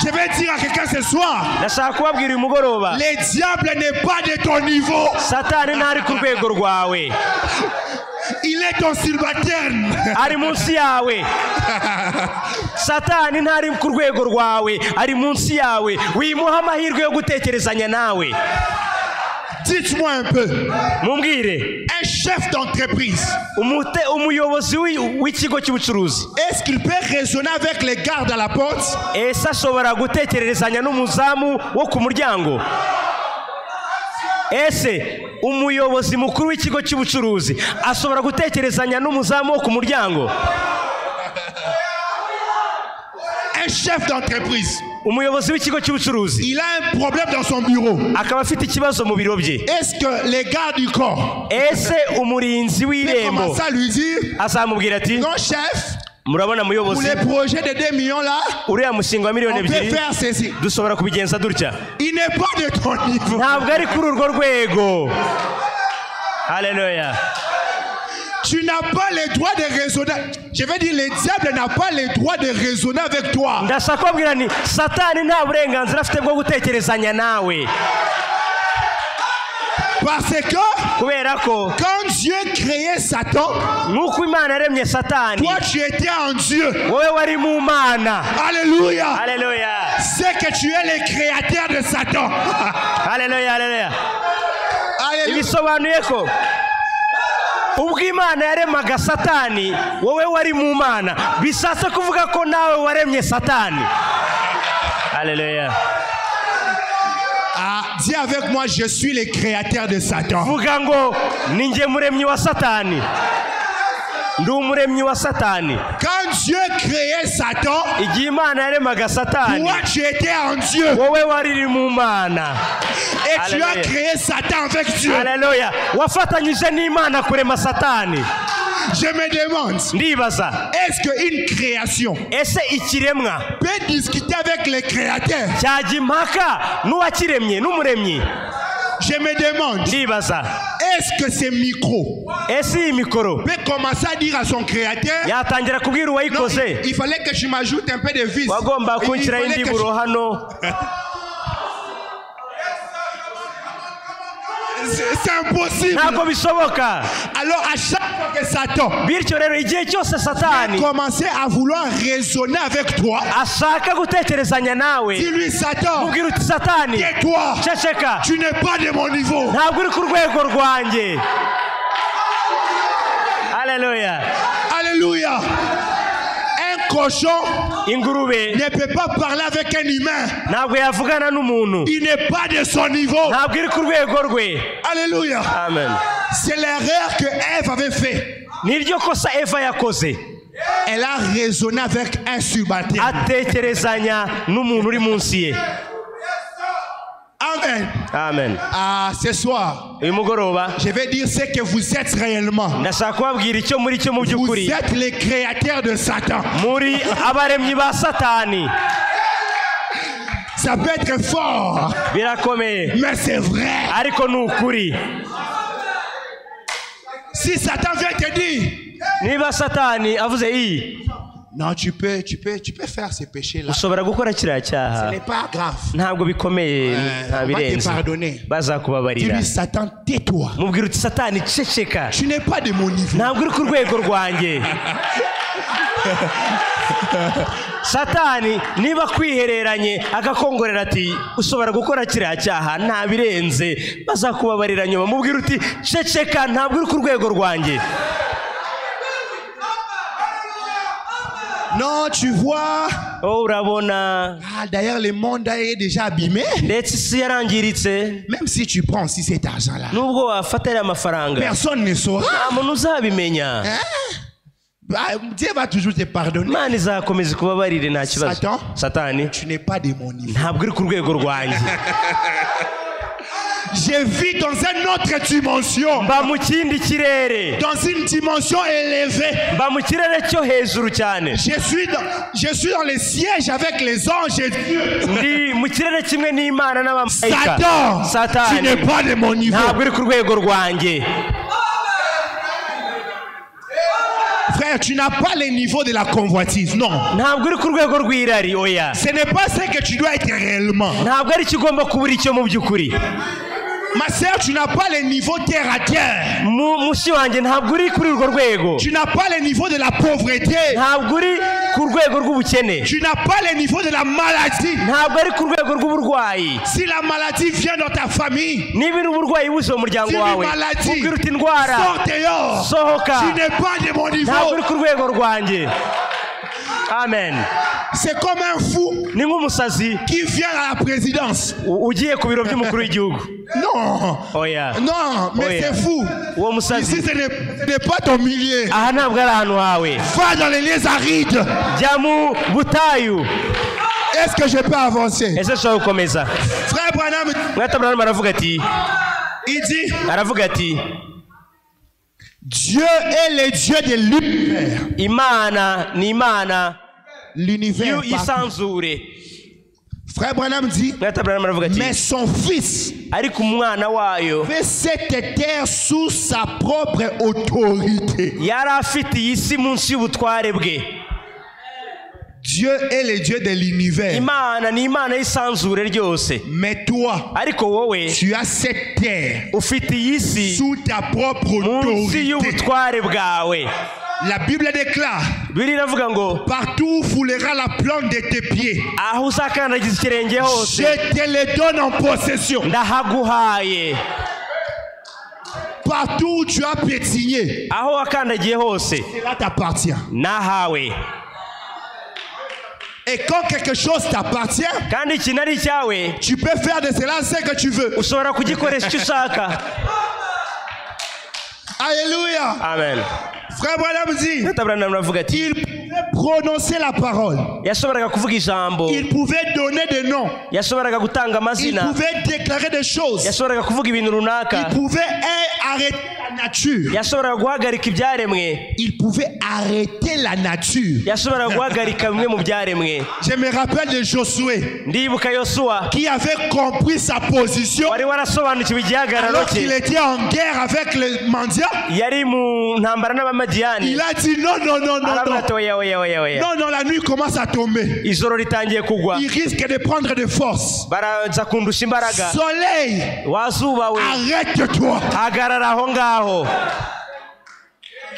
Je vais dire à quelqu'un ce soir, Ndashaka kubabwira uyu mugoroba, le diable n'est pas de ton niveau. Satani ntari ku rwego rwawe, Il est ton subalterne. ari munsi yawe. Satani ntari ku rwego rwawe, ari munsi yawe. Wimuha amahirwe yo gutekerezanya nawe. Dites-moi un peu, Mumbwire, un chef d'entreprise, umuyobozi w'ikigo cy'ubucuruzi, est-ce qu'il peut raisonner avec les gardes à la porte? ese ashobora gutekerezanya n'umuzamu wo ku muryango? Ese umuyobozi mukuru w'ikigo cy'ubucuruzi ashobora gutekerezanya n'umuzamu wo ku muryango? Un chef d'entreprise, Umuyobozi w'ikigo cy'ubucuruzi il a un problème dans son bureau. akaba afite ikibazo mu biro bye. Est-ce que les gardes du corps Ese umurinzi w'irembo commencent à lui dire, azamubwira ati, non chef, murabona pour muyobozi, les projets de 2 millions là, uriya mushinga wa miliyoni on peut ebyiri faire ceci. dushobora kubigenza dutya? Il n'est pas de ton niveau. Ntabwo ari kuri urwo rwego. Haleluya. Tu n'as pas le droit de raisonner. Je veux dire, le diable n'a pas le droit de raisonner avec toi. Ndashaka kubabwira ni Satani nta burenganzira afite bwo gutekerezanya nawe. Parce que kubera ko quand Dieu créait Satan, nk'uko Imana yaremye Satani, toi tu étais en Dieu. wowe wari mu Mana. Alléluia. Alléluia. C'est que tu es le créateur de Satan. Alléluia. Alléluia. Alléluia. Ibisobanuye ko ubwo Imana yaremaga Satani, wowe wari mu Mana, bishatse kuvuga ko nawe waremye Satani. Alléluia. Ah, dis avec moi, je suis le créateur de Satan. Vuga ngo ninjye muremyi wa Satani. Ndi umuremyi wa Satani. Quand Dieu créait Satan, Igihe Imana yaremaga Satani, toi tu étais en Dieu. wowe wari mu Mana. Et tu as Alléluia. créé Satan avec Dieu. Alléluia. Wafatanyije n'Imana kurema Satani. Je me demande, Ndibaza, est-ce qu'une création ese ikiremwa peut discuter avec le créateur? cyajya impaka n'uwakiremye n'umuremyi? Je me demande, Ndibaza, est-ce que ce micro ese iyi mikoro peut commencer à dire à son créateur, yatangira kubwira non, uwayikoze, il fallait que je m'ajoute un peu de vis. wagomba Il kunshyira fallait indi que buro hano? C'est impossible. Ntabwo bisoboka. Alors à chaque fois que Satan Bityo rero igihe cyose Satani commençait à vouloir raisonner avec toi, ashaka gutekerezanya nawe, dis-lui Satan, mubwira uti Satani, tais-toi, ceceka, tu n'es pas de mon niveau. ntabwo uri ku rwego rwanjye. Alléluia. Alléluia. Un cochon Ingurube ne peut pas parler avec un humain. ntabwo yavugana n'umuntu, Il n'est pas de son niveau. ntabwo iri ku rwego rwe. Alléluia. Amen. C'est l'erreur que Ève avait fait. Niryo kosa Eva yakoze. Elle a raisonné avec un subalterne. Atekerezanya n'umuntu uri munsi ye. Amen. Amen. Ah, ce soir, Uyu mugoroba je vais dire ce que vous êtes réellement. ndashaka kubabwira icyo muri cyo mu Vous by'ukuri. êtes les créateurs de Satan. Muri abaremyi ba Satani. Ça peut être fort, Birakomeye, mais c'est vrai. ariko ni ukuri. Si Satan vient te dire, Niba Satani avuze iyi, non, tu peux faire ce péché-là. ushobora gukora kiriya Ce cyaha, n'est pas grave. ntabwo bikomeye, nta on va te birenze, pardonner. bazakubabarira. Dis-lui, Satan, tais-toi. Mubwira uti Satani, ceceka, Tu n'es pas de mon niveau. ntabwo uri ku rwego rwanjye. Satani niba kwihereranye agakongorera ati ushobora gukora kiriya cyaha, nta birenze, bazakubabarira nyuma. Mubwira uti ceceka, ntabwo uri ku rwego rwanjye. Non, tu vois. Oh, urabona, Ah, d'ailleurs, le monde est déjà abîmé. ndetse isi yarangiritse. Même si tu prends aussi cet argent-là, Nubwo wafata ariya mafaranga, personne ne saura. nta muntu uzabimenya. Bah, Dieu va toujours te pardonner. Imana izakomeza kubabarire, nta kibazo. Satan, Satani, tu n'es pas de mon niveau. ntabwo uri ku rwego rwanjye. Je vis dans une autre dimension. Mba mu kindi kirere, Dans une dimension élevée. mba mu kirere cyo hejuru cyane. Je suis dans les sièges avec les anges et Dieu. Ndi mu kirere kimwe n'Imana n'abamarayika. Satan, tu Satani, n'es pas de mon niveau. ntabwo uri ku rwego rwanjye. Frère, tu n'as pas le niveau de la convoitise. Non. Ntabwo uri ku rwego rw'irari, oya. Ce n'est pas ce que tu dois être réellement. Ntabwo ari cyo ugomba kuba uri cyo mu by'ukuri. Ma sœur, tu n'as pas le niveau terre à terre. Mushi wanjye, ntabwo uri kuri urwo rwego. Tu n'as pas le niveau de la pauvreté. Ntabwo uri ku rwego rw'ubukene. Tu n'as pas le niveau de la maladie. Ntabwo ari ku rwego rw'uburwayi. Si la maladie vient dans ta famille, Niba uri uburwayi buze mu muryango si wawe, une maladie ubwira uti indwara, sort dehors, sohoka, tu n'es pas de mon ntabwo niveau. uri ku rwego rwanjye. Amen. C'est comme un fou Ni nk'umusazi qui vient à la présidence. ugiye ku biro by'umukuru w'igihugu. Non, Oya. non, mais Oya. c'est fou. Uwo musazi, Ici, ce n'est pas ton milieu. aha ntabwo ari ahantu hawe. Va dans les lieux arides. Jya mu butayu. Est-ce que je peux avancer? Ese ushobora gukomeza? Frère Branham, Mwata Branham aravuga ati, aravuga ati, Dieu est le Dieu de l'univers. Imana ni Imana L'univers. y'isanzure. Frère Branham dit, Mwata Branham aravuga ati, mais son fils ariko umwana wayo fait cette terre sous sa propre autorité. yari afite iyi si munsi y'ubutware bwe. Dieu est le Dieu de l'univers. Imana ni Imana y'isanzure ryose. Mais toi, ariko wowe tu as cette terre ufite iyi si sous ta propre munsi autorité. y'ubutware bwawe. La Bible déclare, Bibiliya iravuga ngo partout où foulera la plante de tes pieds, aho uzakandagiza ikirenge hose je te le donne en possession. ndahaguhaye. Partout où tu as pétigné, Aho wakandagiye hose cela t'appartient. nahawe. Et quand quelque chose t'appartient, Kandi ikintu ari icyawe tu peux faire de cela ce que tu veux. ushobora kugikoresha icyo ushaka. Alléluia. Amen. Frère Branham dit, Abraham aravuga ati il pouvait prononcer la parole. yashoboraga kuvuga ijambo, Il pouvait donner des noms. yashoboraga gutanga Il amazina, pouvait déclarer des choses. yashoboraga kuvuga ibintu runaka, Il pouvait arrêter la nature. yashoboraga guhagarika ibyaremwe, Il pouvait arrêter la nature. yashoboraga guhagarika bimwe mu byaremwe. Je me rappelle de Josué Ndibuka Yosuwa qui avait compris sa position wari warasobanukiwe igihagararo alors qu'il cye, était en guerre avec les mendiants. yari mu ntambara n'abamadiyani. Il a dit non, non, non, non, aravuga non. ati oya oya oya oya, Non, non, la nuit commence à tomber. ijoro ritangiye kugwa, Il risque de prendre des forces. baraza kundusha imbaraga. Soleil, Wazuba we arrête-toi. hagarara aho ngaho,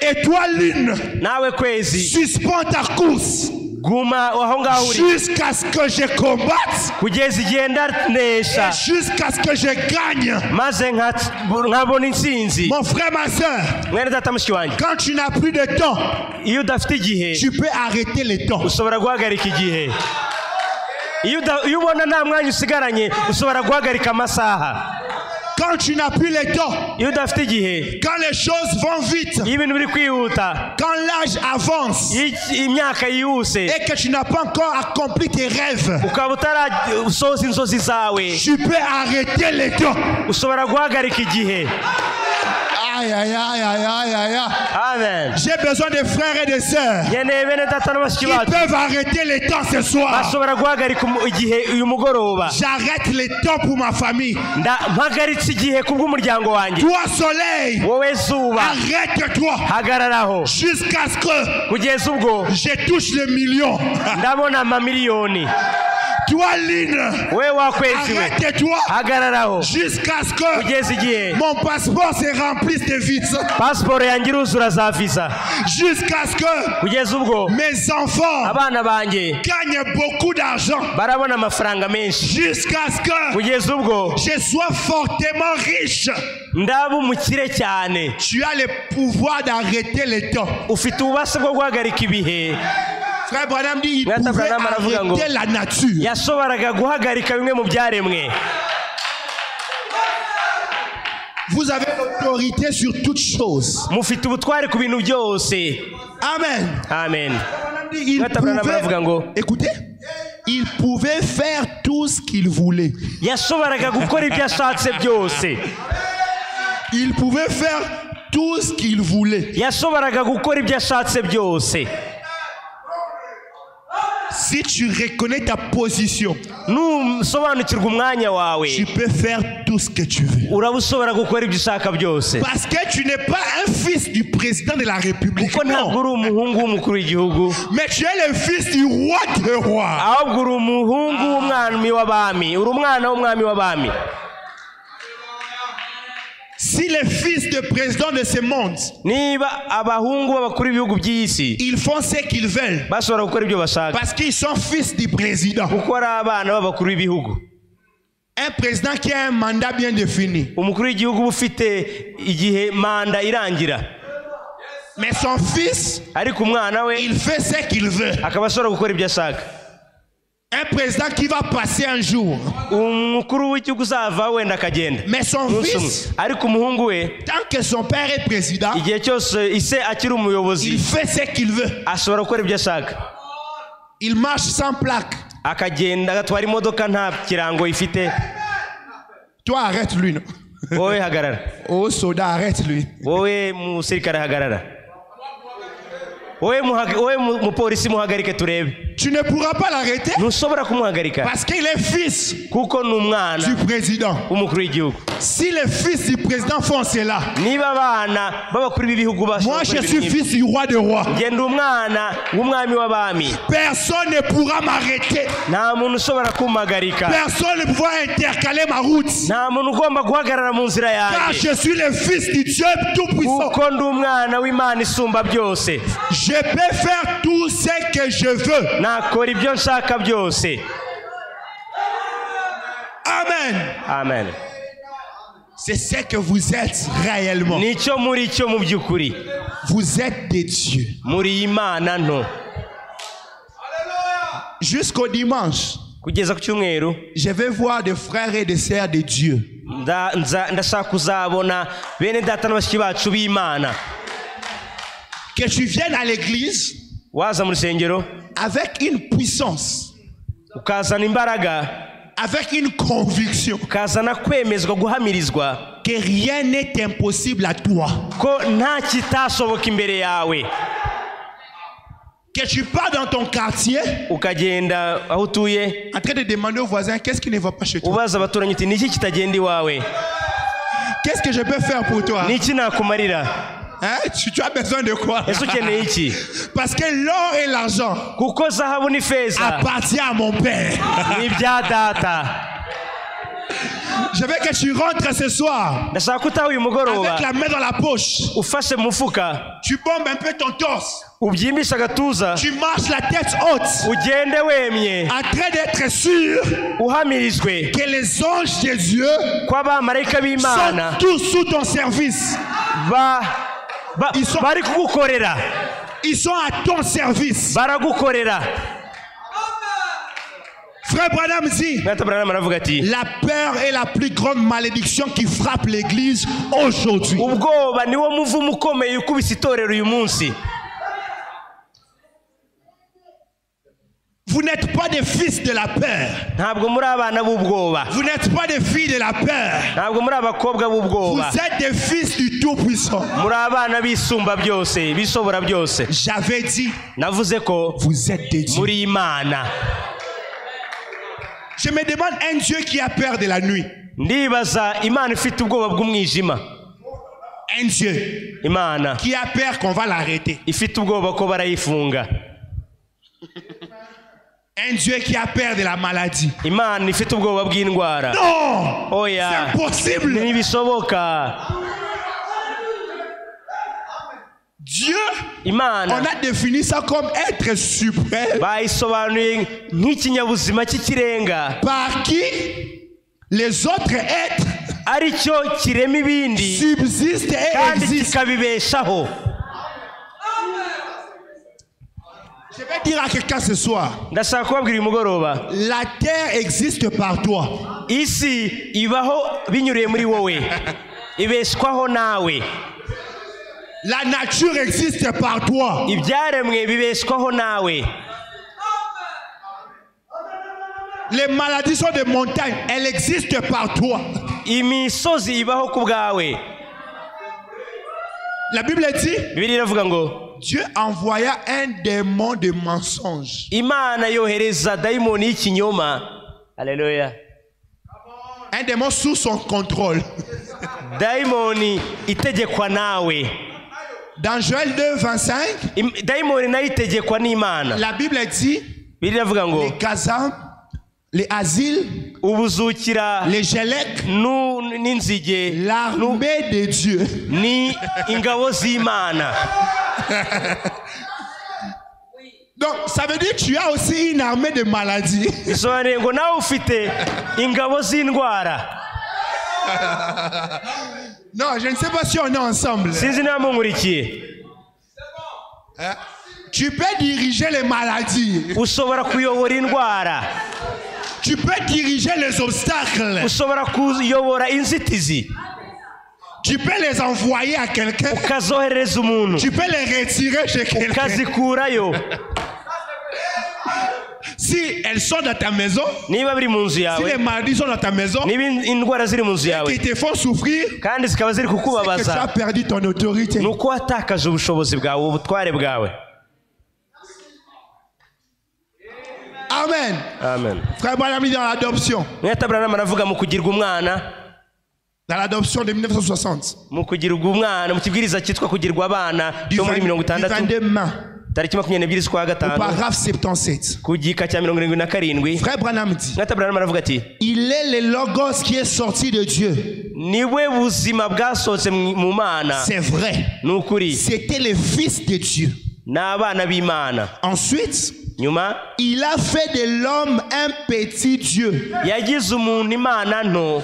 Et toi, lune, nawe kwezi suspends ta course guma aho ngaho uri jusqu'à ce que je combatte kugeza igihe ndanesha, et jusqu'à ce que je gagne. maze nkabona intsinzi. Mon frère, ma soeur, Mwene data mushiki wanjye, quand tu n'as plus de temps, iyo udafite igihe tu peux arrêter le temps. ushobora guhagarika igihe. Iyo ubona nta mwanya usigaranye ushobora guhagarika amasaha. Quand tu n'as plus le temps, Iyo udafite igihe, quand les choses vont vite, iyo ibintu biri kwihuta, quand l'âge avance iyo imyaka yihuse et que tu n'as pas encore accompli tes rêves, ukaba utarasohoza inzozi zawe, tu peux arrêter le temps. ushobora guhagarika igihe. Aïe, aïe, aïe, aïe, aïe, aïe. Amen. J'ai besoin de frères et de sœurs Nkeneye bene data na bashiki qui bacu peuvent arrêter le temps ce soir. bashobora guhagarika igihe uyu mugoroba. J'arrête le temps pour ma famille. Mpagaritse igihe kubw'umuryango wanjye. Toi, soleil, Wowe zuba arrête-toi hagararaho jusqu'à ce que kugeza ubwo je touche le million. ndabona amamiliyoni. Toi, lune, Wowe wakwezi we arrête-toi hagararaho jusqu'à ce que kugeza igihe mon passeport se remplisse de vices. pasiporo yanjye iruzura za visa, Jusqu'à ce que kugeza ubwo mes enfants abana banjye gagnent beaucoup d'argent. barabona amafaranga menshi, Jusqu'à ce que kugeza ubwo je sois fortement riche. ndaba umukire cyane. Tu as le pouvoir d'arrêter le temps. Ufite ububasha bwo guhagarika ibihe. Frère Branham dit il Mwata pouvait Branham aravuga ngo arrêter la nature. yashoboraga guhagarika bimwe mu byaremwe. Vous avez l'autorité sur toutes choses. Mufite ubutware ku bintu byose. Amen. Amen. Il Mwata Branham aravuga ngo pouvait, écoutez, il pouvait faire tout ce qu'il voulait. yashoboraga gukora ibyo ashatse byose. Il pouvait faire tout ce qu'il voulait. Yashoboraga gukora ibyo ashatse byose. Si tu reconnais ta position, nusobanukirwa umwanya wawe, tu peux faire tout ce que tu veux. uraba ushobora gukora ibyo ushaka byose. Parce que tu n'es pas un fils du président de la République. Kuko ntabwo uri umuhungu w'umukuru w'igihugu, Mais tu es le fils du roi des rois. ahubwo uri umuhungu w'umwami w'abami, uri umwana w'umwami w'abami. Si les fils de président de ce monde, niba abahungu b'abakuru b'ibihugu by'isi ils font ce qu'ils veulent, bashobora gukora ibyo bashaka parce qu'ils sont fils du président. kuko ari abana b'abakuru b'ibihugu. Un président qui a un mandat bien défini. Umukuru w'igihugu uba ufite igihe manda irangira, Mais son fils, ariko umwana we il fait ce qu'il veut. akaba ashobora gukora ibyo ashaka. Un président qui va passer un jour. Umukuru w'igihugu uzava wenda akagenda, Mais son fils, ariko umuhungu we tant que son père est président, igihe cyose ise akiri umuyobozi il fait ce qu'il veut. ashobora gukora ibyo ashaka. Il marche sans plaque. Akagenda agatwara imodoka nta kirango ifite. Toi, arrête-lui. Non? Wowe hagarara, Oh, soldat, arrête-lui. wowe musirikare hagarara, wowe mupolisi muhagarike turebe. Tu ne pourras pas l'arrêter ntushobora kumuhagarika parce qu'il est fils kuko ni umwana du président. w'umukuru w'igihugu. Si les fils du président font cela, niba abana b'abakuru b'ibihugu moi je suis fils du roi de rois. ngenda umwana w'umwami w'abami, Personne ne pourra m'arrêter. nta muntu ushobora kumuhagarika, Personne ne pourra intercaler ma route. nta muntu ugomba guhagarara mu nzira Car yanjye, je suis le fils du Dieu Tout-Puissant. kuko ndi umwana w'Imana isumba byose. Je peux faire tout ce que je veux. nakora ibyo nshaka byose. Amen. Amen. C'est ce que vous êtes réellement. nicyo muri cyo mu by'ukuri, Vous êtes des dieux. muri Imana nto. Jusqu'au dimanche, kugeza ku cyumweru je vais voir des frères et des sœurs de Dieu. ndashaka kuzabona bene data na bashiki bacu b'Imana. Que tu viennes à l'église waza mu rusengero avec une puissance, ukazana imbaraga, avec une conviction ukazana kwemezwa, guhamirizwa que rien n'est impossible à toi. ko nta kitashoboka imbere yawe. Que tu pars dans ton quartier ukagenda aho utuye en train de demander aux voisins qu'est-ce qui ne va pas chez toi. ubaza abaturanyi uti niki kitagenda iwawe, Qu'est-ce que je peux faire pour toi? niki nakumarira, Hein? Tu as besoin de quoi? ese ukeneye iki? Parce que l'or et l'argent kuko zahabu n'ifeza appartient à mon père. ni ibya data. Je veux que tu rentres ce soir ndashaka ko utaha uyu mugoroba avec la main dans la poche. ufashe mu mufuka, Tu bombes un peu ton torse. ubyimbishe agatuza, Tu marches la tête haute ugende wemye, en train d'être sûr uhamirizwe que les anges de Dieu ko abamarayika b'Imana sont tous sous ton service. bari kugukorera, Ils sont à ton service. baragukorera. Frère Branham dit, Mwata Branham aravuga ati la peur est la plus grande malédiction qui frappe l'église aujourd'hui. ubwoba niwo muvumo ukomeye ukubise itorero uyu munsi. Vous n'êtes pas des fils de la peur. ntabwo muri abana b'ubwoba, Vous n'êtes pas des filles de la peur. ntabwo muri abakobwa Vous b'ubwoba, êtes des fils du Tout-Puissant. muri abana b'isumba byose, bishobora byose. J'avais dit, navuze ko vous êtes des dieux. muri Imana. Je me demande un Dieu qui a peur de la nuit. ndibaza Imana ifite ubwoba bw'umwijima, Un Dieu Imana qui a peur qu'on va l'arrêter. ifite ubwoba ko barayifunga, Un Dieu qui a peur de la maladie. Imana ifite ubwoba bw'indwara. Non! oya, C'est impossible. ntibishoboka. Dieu, on Imana a défini ça comme être suprême bayisobanuye nk'ikinyabuzima cy'ikirenga, par qui les autres êtres ari cyo kirema ibindi subsistent et kandi existent. kikabibeshaho. Je vais dire à quelqu'un ce soir, ndashaka kubabwira uyu mugoroba, la terre existe par toi. isi ibaho binyuriye muri wowe, ibeshwaho nawe. La nature existe par toi. ibyaremwe bibeshwaho nawe. Les maladies sont des montagnes. Elles existent par toi. imisozi ibaho ku bwawe. La Bible dit, Bibiliya iravuga ngo Dieu envoya un démon de mensonge. Imana yohereza dayimoni y'ikinyoma. Haleluya. Un démon sous son contrôle. dayimoni itegekwa nawe. Dans Joël 2, 25, dayimoni nayo itegekwa n'Imana. la Bible dit, Bibiliya iravuga ngo les Gazans, les Asiles, ubuzukira les Gélec, n'inzige l'armée de Dieu. ni ingabo z'Imana. Donc, ça veut dire que tu as aussi une armée de maladies. bisobanuye ngo nawe ufite ingabo z'indwara. Non, je ne sais pas si on est ensemble. sinzi niba munkurikiye. Tu peux diriger les maladies. ushobora kuyobora indwara, Tu peux diriger les obstacles. ushobora kuyobora inzitizi, Tu peux les envoyer à quelqu'un. ukazohereza umuntu, Tu peux les retirer chez quelqu'un. ukazikurayo. Si elles sont dans ta maison, niba biri mu nzu si yawe, les maladies sont dans ta maison, niba indwara ziri mu nzu yawe qui te font souffrir, kandi zikaba ziri c'est que tu as kukubabaza, perdu ton autorité. ni uko watakaje ubushobozi bwawe, ubutware bwawe. Amen. amen. Frère Branham dit dans l'adoption. Mweta Branham aravuga mu kugirwa umwana, Dans l'adoption de 1960. mu kugirwa umwana mu kibwiriza cyitwa kugirwa abana Du cyo muri 22 60 mai. tariki 22 z'ukwa Au gatanu paragraphe 77. ku gika cya 77. Frère Branham dit. Mweta Branham aravuga ati Il est le logos qui est sorti de Dieu. niwe buzima bwasohotse mu mana. C'est vrai. Nukuri C'était le fils de Dieu. n'abana b'Imana. Ensuite, Nyuma il a fait de l'homme un petit Dieu. yagize umuntu Imana nto.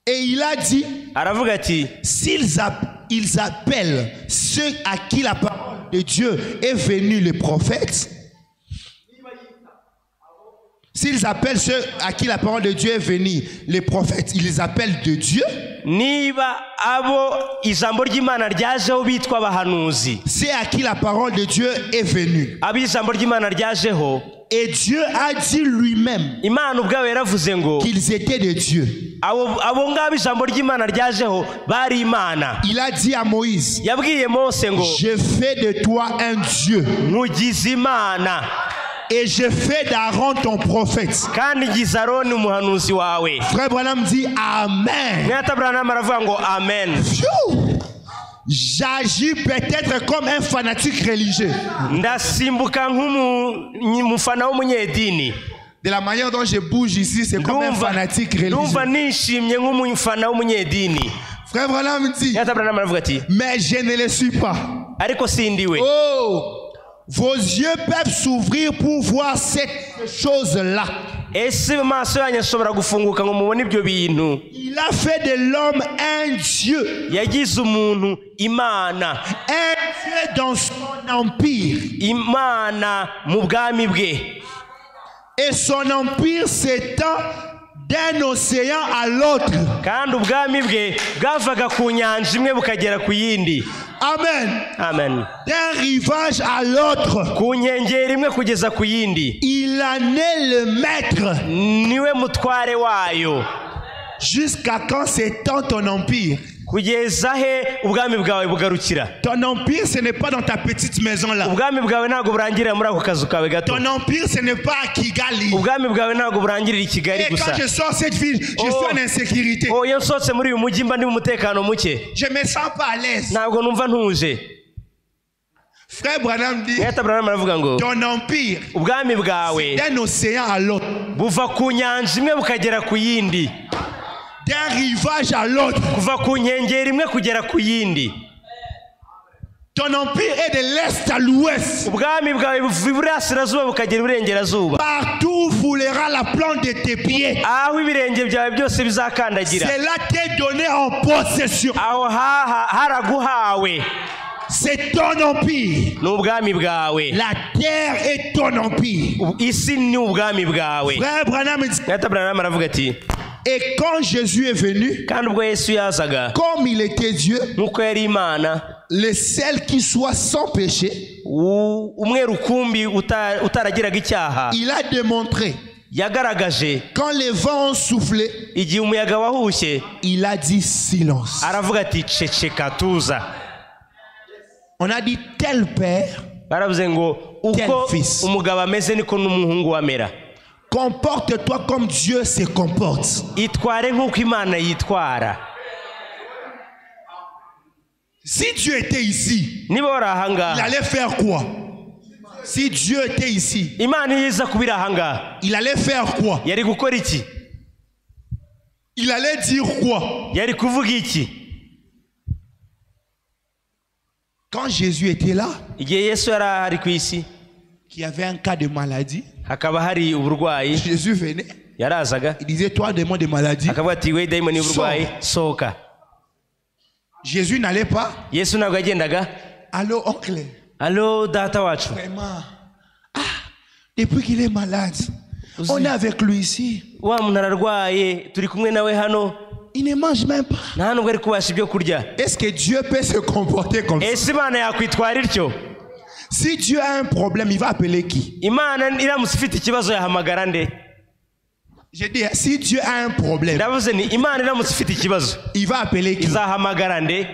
Et il a dit, Aravuga ati ils appellent ceux à qui la parole de Dieu est venue, les prophètes. S'ils appellent ceux à qui la parole de Dieu est venue, les prophètes, ils les appellent de Dieu. niba abo ijambo ry'Imana ryajeho bitwa abahanuzi, C'est à qui la parole de Dieu est venue. abo ijambo ry'Imana ryajeho, Et Dieu a dit lui-même Imana ubwayo yaravuze ngo qu'ils étaient de Dieu. abo ngabo ijambo ry'Imana ryajeho bari Imana. Il a dit à Moïse, Yabwiye Mose ngo je fais de toi un Dieu nkugize Imana et je fais d'Aaron ton prophète. kandi ngize Aroni umuhanuzi wawe. Frère Branham dit Amen. Mweta Branham aravuga ngo amen. Phew! J'agis peut-être comme un fanatique religieux. Ndasimbuka nk'umufana w'umunyedini. De la manière dont je bouge ici, c'est comme un fanatique Ndumva religieux. nishimye nk'umufana w'umunyedini. Frère Branham dit, Mweta Branham aravuga ati mais je ne le suis pas. ariko sindiwe. Oh, vos yeux peuvent s'ouvrir pour voir cette chose-là. Ese amaso yanyu ashobora gufunguka ngo mubone ibyo bintu. Il a fait de l'homme un Dieu. Yagize umuntu Imana. Un Dieu dans son empire. Imana mu bwami bwe. Et son empire s'étend d'un océan à l'autre. Kandi ubwami bwe bwavaga ku nyanja imwe bukagera ku yindi. Amen. Amen. D'un rivage à l'autre. Ku nkengero imwe kugeza ku yindi. Il en est le maître. Niwe mutware wayo. Jusqu'à quand s'étend ton empire? Kugeza he ubwami bwawe bugarukira. Ton empire, ce n'est pas dans ta petite maison là. Ubwami bwawe ntabwo burangirira muri ako kazu kawe gato. Ton empire, ce n'est pas à Kigali. Ubwami bwawe ntabwo burangirira I Kigali Et quand gusa. je sors cette ville, je suis en insécurité. Oh, iyo nsohotse muri uyu mujyi mba ndi mu mutekano muke. Je me sens pas à l'aise. Ntabwo numva ntuje. Frère Branham dit, Mweta Branham aravuga ngo ton empire, ubwami bwawe d'un océan à l'autre, buva ku nyanja imwe bukagera ku yindi. d'un rivage à l'autre. Kuva ku nkengero imwe kugera ku yindi. Ton empire est de l'est à l'ouest. Ubwami bwawe buva iburasirazuba bukagera iburengerazuba. Partout où foulera la plante de tes pieds. Aho ibirenge byawe byose bizakandagira. Cela t'est donné en possession. Aho haraguhawe. C'est ton empire. Ni ubwami bwawe. La terre est ton empire. Isi ni ubwami bwawe. Frère Branham dit, Mweta Branham aravuga ati et quand Jésus est venu, kandi ubwo Yesu yazaga comme il était Dieu, nk'uko yari Imana, le seul qui soit sans péché, umwe rukumbi utaragiraga icyaha, il a démontré, yagaragaje quand les vents ont soufflé, igihe umuyaga wahushye, il a dit silence. aravuga ati ceceka tuza. On a dit tel père, Baravuze ngo uko fils. umugabo ameze niko n'umuhungu amera. comporte-toi comme Dieu se comporte. Itware nk'uko Imana yitwara. Si Dieu était ici, Niba wari il ahangaha, allait faire quoi? Si Dieu était ici, Imana yiza kubira ahangaha, il allait faire quoi? yari gukora iki? Il allait dire quoi? Yari kuvuga iki? Quand Jésus était là, Igihe Yesu yari ahari ku isi, qu'il y avait un cas de maladie, hakaba hari uburwayi, Jésus venait, yarazaga il disait, toi, démon de maladie. akavuga ati we dayimoni y'uburwayi sohoka. Jésus n'allait pas. Yesu ntabwo yagendaga, Allô, oncle. alo data wacu, Vraiment. Ah, depuis qu'il est malade, on est avec lui ici. wa muntu ararwaye turi kumwe nawe hano, Il ne mange même pas. nta nubwo ari kubasha ibyo kurya. Est-ce que Dieu peut se comporter comme ça? Ese Imana yakwitwara ityo? Si Dieu a un problème, il va appeler qui? Imana iramutse ifite ikibazo yahamagara nde? Je dis, si Dieu a un problème, Ndavuze ni Imana iramutse ifite ikibazo il va appeler qui? izahamagara nde?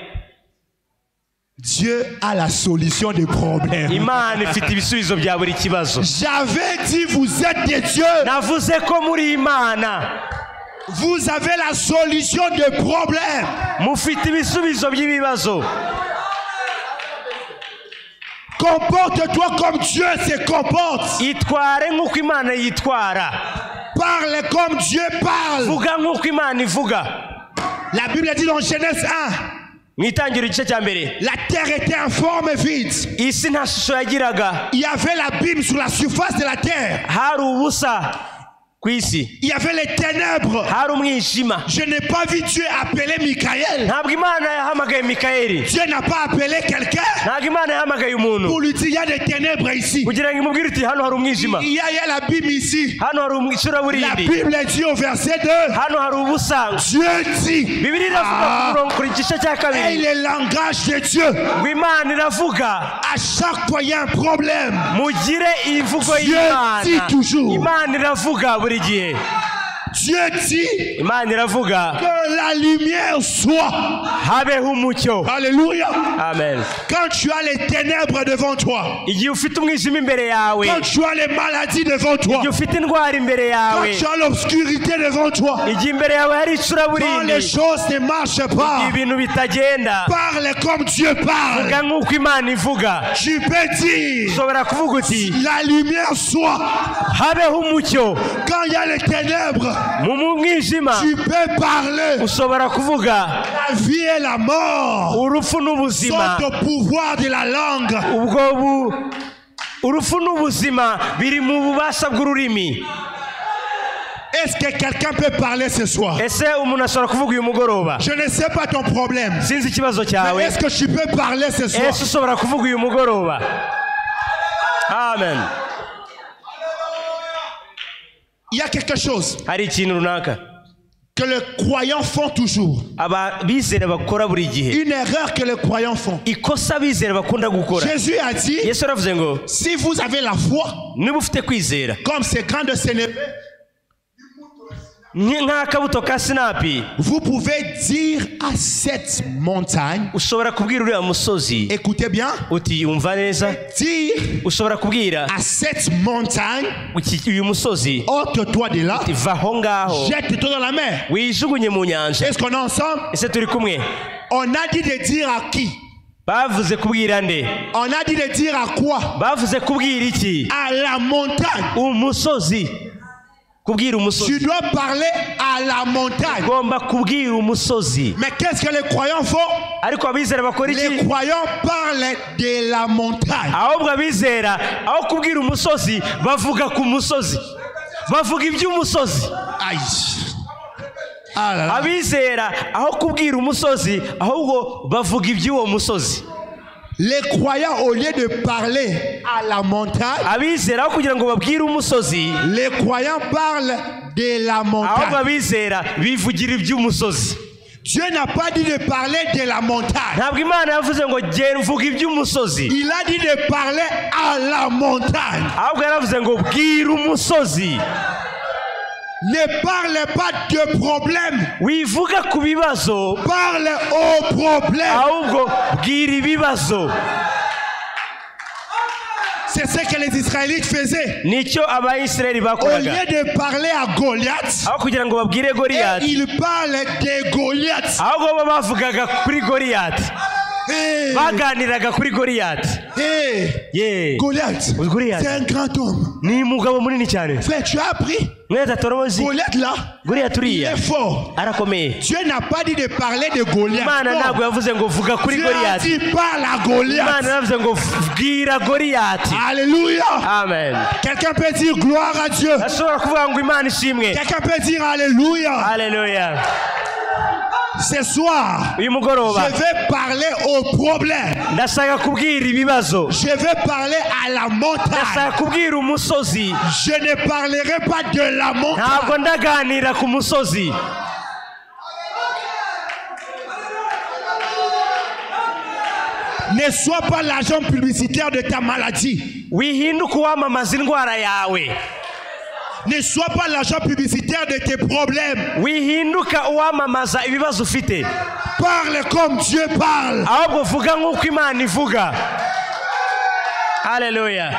Dieu a la solution des problèmes. Imana ifite ibisubizo bya buri kibazo. J'avais dit vous êtes des dieux. Navuze ko muri Imana. Vous avez la solution des problèmes. Mufite ibisubizo by'ibibazo. Comporte-toi comme Dieu se comporte. Itware nk'uko Imana yitwara. Parle comme Dieu parle. Vuga nk'uko Imana ivuga. La Bible dit dans Genèse 1. Mwitangiro igice cya mbere. La terre était informe et vide. Isi nta shusho yagiraga. Il y avait l'abîme sur la surface de la terre. Hari ubusa ku isi. Il y avait les ténèbres. Hari umwijima. Je n'ai pas vu Dieu appeler Michael. Ntabwo Imana yahamagaye Mikayeli. Dieu n'a pas appelé quelqu'un Ntabwo Imana yahamagaye umuntu pour lui dire il y a des ténèbres ici. kugira ngo imubwire uti hano hari umwijima. Il y a l'abîme ici. Hano hari La umwicuraburindi. Bible dit au verset 2. Hano hari ubusa. Dieu dit. Bibiliya iravuga ku gice cya Et kabiri le langage de Dieu. ngo Imana iravuga. À chaque fois il y a un problème. Mugire imvugo Dieu dit y'Imana. toujours. Imana iravuga buri gihe. Dieu dit Imana iravuga que la lumière soit. habeho umucyo. Alléluia. Amen. Quand tu as les ténèbres devant toi. Igihe ufite umwijima imbere yawe. Quand tu as les maladies devant toi. Igihe ufite indwara imbere Quand yawe. tu as l'obscurité devant toi. Igihe imbere yawe hari Quand icuraburindi. les choses ne marchent pas. Ibintu bitagenda. Parle comme Dieu parle. Vuga nk'uko Imana ivuga. Tu peux dire Ushobora kuvuga uti la lumière soit. habeho umucyo. Quand il y a les ténèbres. Mu mwijima Tu peux parler. ushobora kuvuga. La vie et la mort Urupfu n'ubuzima. sont au pouvoir de la langue. Urupfu n'ubuzima biri mu bubasha bw'ururimi. Est-ce que quelqu'un peut parler ce soir? Ese umuntu ashobora kuvuga uyu mugoroba? Je ne sais pas ton problème. Sinzi ikibazo Mais cyawe. est-ce que tu peux parler ce soir? Ese ushobora kuvuga uyu mugoroba? Amen. Il y a quelque chose Hari ikintu runaka que les croyants font toujours. abizera bakora buri gihe. Une erreur que les croyants font. Ikosa abizera bakunda gukora. Jésus a dit, Yesu aravuze ngo si vous avez la foi, niba ufite kwizera comme ces grains de sénévé, nk'akabuto ka sinapi, vous pouvez dire à cette montagne, ushobora kubwira uriya musozi écoutez bien, uti umva neza. dire Ushobora kubwira à cette montagne, uyu musozi ôte-toi de là, va aho ngaho jette-toi dans la mer. wijugunye mu nyanja. Est-ce qu'on est ensemble? Ese turi kumwe? On a dit de dire à qui? Bavuze kubwira nde? On a dit de dire à quoi? Bavuze kubwira iki? À la montagne. Umusozi. Kubwira Tu umusozi. dois parler à la montagne. Ugomba kubwira umusozi. Mais qu'est-ce que les croyants font? Ariko abizera bakora Les iki? croyants parlent de la montagne. Ahubwo abizera aho kubwira umusozi bavuga ku musozi. Bavuga iby'umusozi. Aïe. Ah là là. Abizera aho kubwira umusozi ahubwo bavuga iby'uwo musozi. Les croyants, au lieu de parler à la montagne, Abizera aho kugira ngo babwire umusozi, les croyants parlent de la ahubwo montagne. abizera bivugira iby'umusozi. Dieu n'a pas dit de parler de la montagne. Ntabwo Imana yavuze ngo genda uvuga iby'umusozi. Il a dit de parler à la montagne. Ahubwo yaravuze ngo bwira umusozi. Ne parle pas de problème. Wivuga ku bibazo, Parle au problème. ahubwo bwira ibibazo. C'est ce que les Israélites faisaient. Nicyo Abayisiraheli Au bakoraga. lieu de parler à Goliath, Aho kugira ngo babwire Goliyati, ils parlent de Goliath. ahubwo bo bavugaga kuri Goliyati. Hey, Baganiraga kuri Goliyati. hey, Goliath, Goliath c'est un grand homme. ni umugabo munini cyane. Frère, tu as appris? Mwese turamuzi. Goliath là, Goliyati il uriya est fort. arakomeye. Dieu n'a pas dit de parler de Goliath. Imana Non. ntabwo yavuze ngo vuga kuri Dieu a Goliyati. dit parle à Imana Goliath. yavuze ngo bwira Goliyati. Alléluia. Amen. Quelqu'un peut dire gloire à Dieu. Ashobora kuvuga ngo Imana ishimwe. Quelqu'un peut dire Alléluia. Haleluya. Ce soir, Uyu je mugoroba vais parler au problème. ndashaka kubwira ibibazo. Je vais parler à la montagne. Ndashaka kubwira umusozi. Je ne parlerai pas de la montagne. Ntabwo ndaganira ku musozi. Ne sois pas l'agent publicitaire de ta maladie. Wihinduka uwamamaza indwara yawe. Ne sois pas l'agent publicitaire de tes problèmes. wihinduka uwamamaza ibibazo ufite. Parle comme Dieu parle. ahubwo vuga nk'uko Imana ivuga. Alléluia.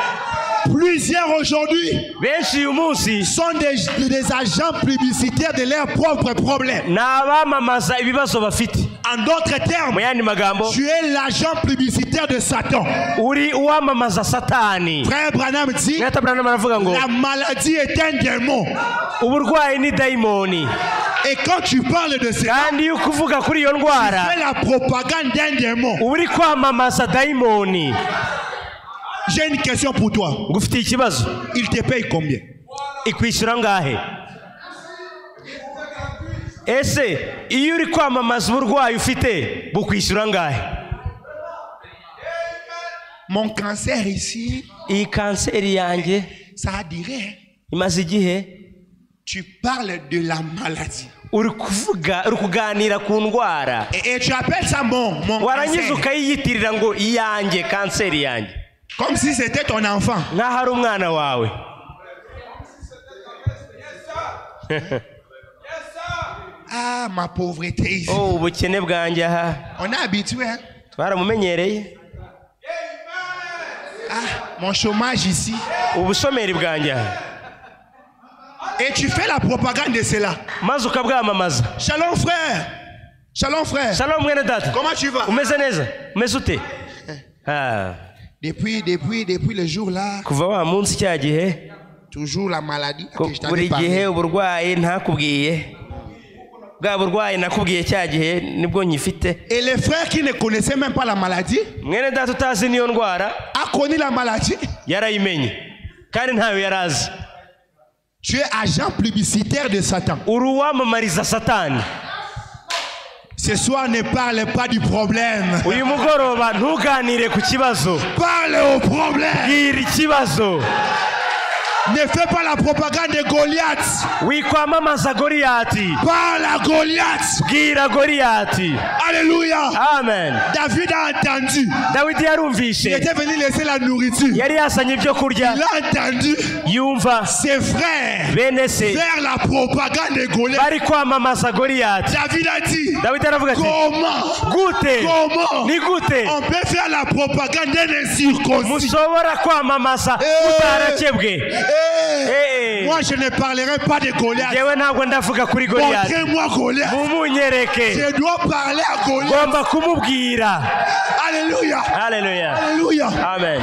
Plusieurs aujourd'hui benshi uyu munsi sont des agents publicitaires de leurs propres problèmes. ni abamamaza ibibazo bafite. En d'autres termes, mu yandi magambo, tu es l'agent publicitaire de Satan. uri uwamamaza Satani. Frère Branham dit, Mweta Branham aravuga ngo la maladie est un démon. uburwayi ni dayimoni. Et quand tu parles de cela, kandi iyo kuvuga kuri iyo ndwara fais la propagande d'un démon. uri kwamamaza dayimoni. J'ai une question pour toi. ngufitiye ikibazo. Il te paye combien? ikwishyura ngahe? ese iyo uri kwamamaza uburwayi ufite bukwishyura ngahe? Mon cancer ici, iyi kanseri yanjye ça a duré. imaze igihe. Tu parles de la maladie. uri kuganira ku ndwara Et tu appelles ça mon warangiza cancer. ukayiyitirira ngo iyanjye, kanseri yanjye, Comme si c'était ton enfant. nk'aho ari umwana wawe. Ah, ma pauvreté ici. oh ubukene bwanjye aha On est habitué. Hein? twaramumenyereye. Ah, mon chômage ici. ubushomeri bwanjye aha. Et tu fais la propagande de cela. maze ukabwamamaza. Shalom frère. Shalom frère. shalom mwene data. Comment tu vas? umeze neza? umeze ute? Depuis le jour là, kuva wa munsi cya gihe, toujours la maladie que je buri t'avais gihe parlé. uburwayi ntakubwiye. bwa burwayi nakubwiye cya gihe nibwo nyifite. Et les frères qui ne connaissaient même pas la maladie, mwene data utazi niyo ndwara a connu la maladie. yarayimenye kandi ntayo yarazi. Tu es agent publicitaire de Satan. uri uwamamariza Satani. Ce soir, ne parle pas du problème. uyu mugoroba ntuganire ku kibazo, Parle au problème. bwira ikibazo. Ne fais pas la propagande de Goliath. wikwamamaza Goliyati, Parle à Goliath. bwira Goliyati. Alléluia. amen. David a entendu. dawidi Il yarumvishe, était venu laisser la nourriture. yari yazanye ibyo kurya, Il a entendu yumva ses frères bene se faire la propagande de Goliath. bari kwamamaza Goliyati. David a dit, dawidi aravuga ati comment ni gute on peut faire la propagande d'un incirconcis? mushobora kwamamaza utarakebwe? Moi je ne parlerai pas de Goliath. yewe ntabwo ndavuga kuri Goliyati. Montrez-moi Goliath. mumunyereke, Je dois parler à Goliath. ngomba kumubwira. Alléluia. Haleluya. Alléluia. amen.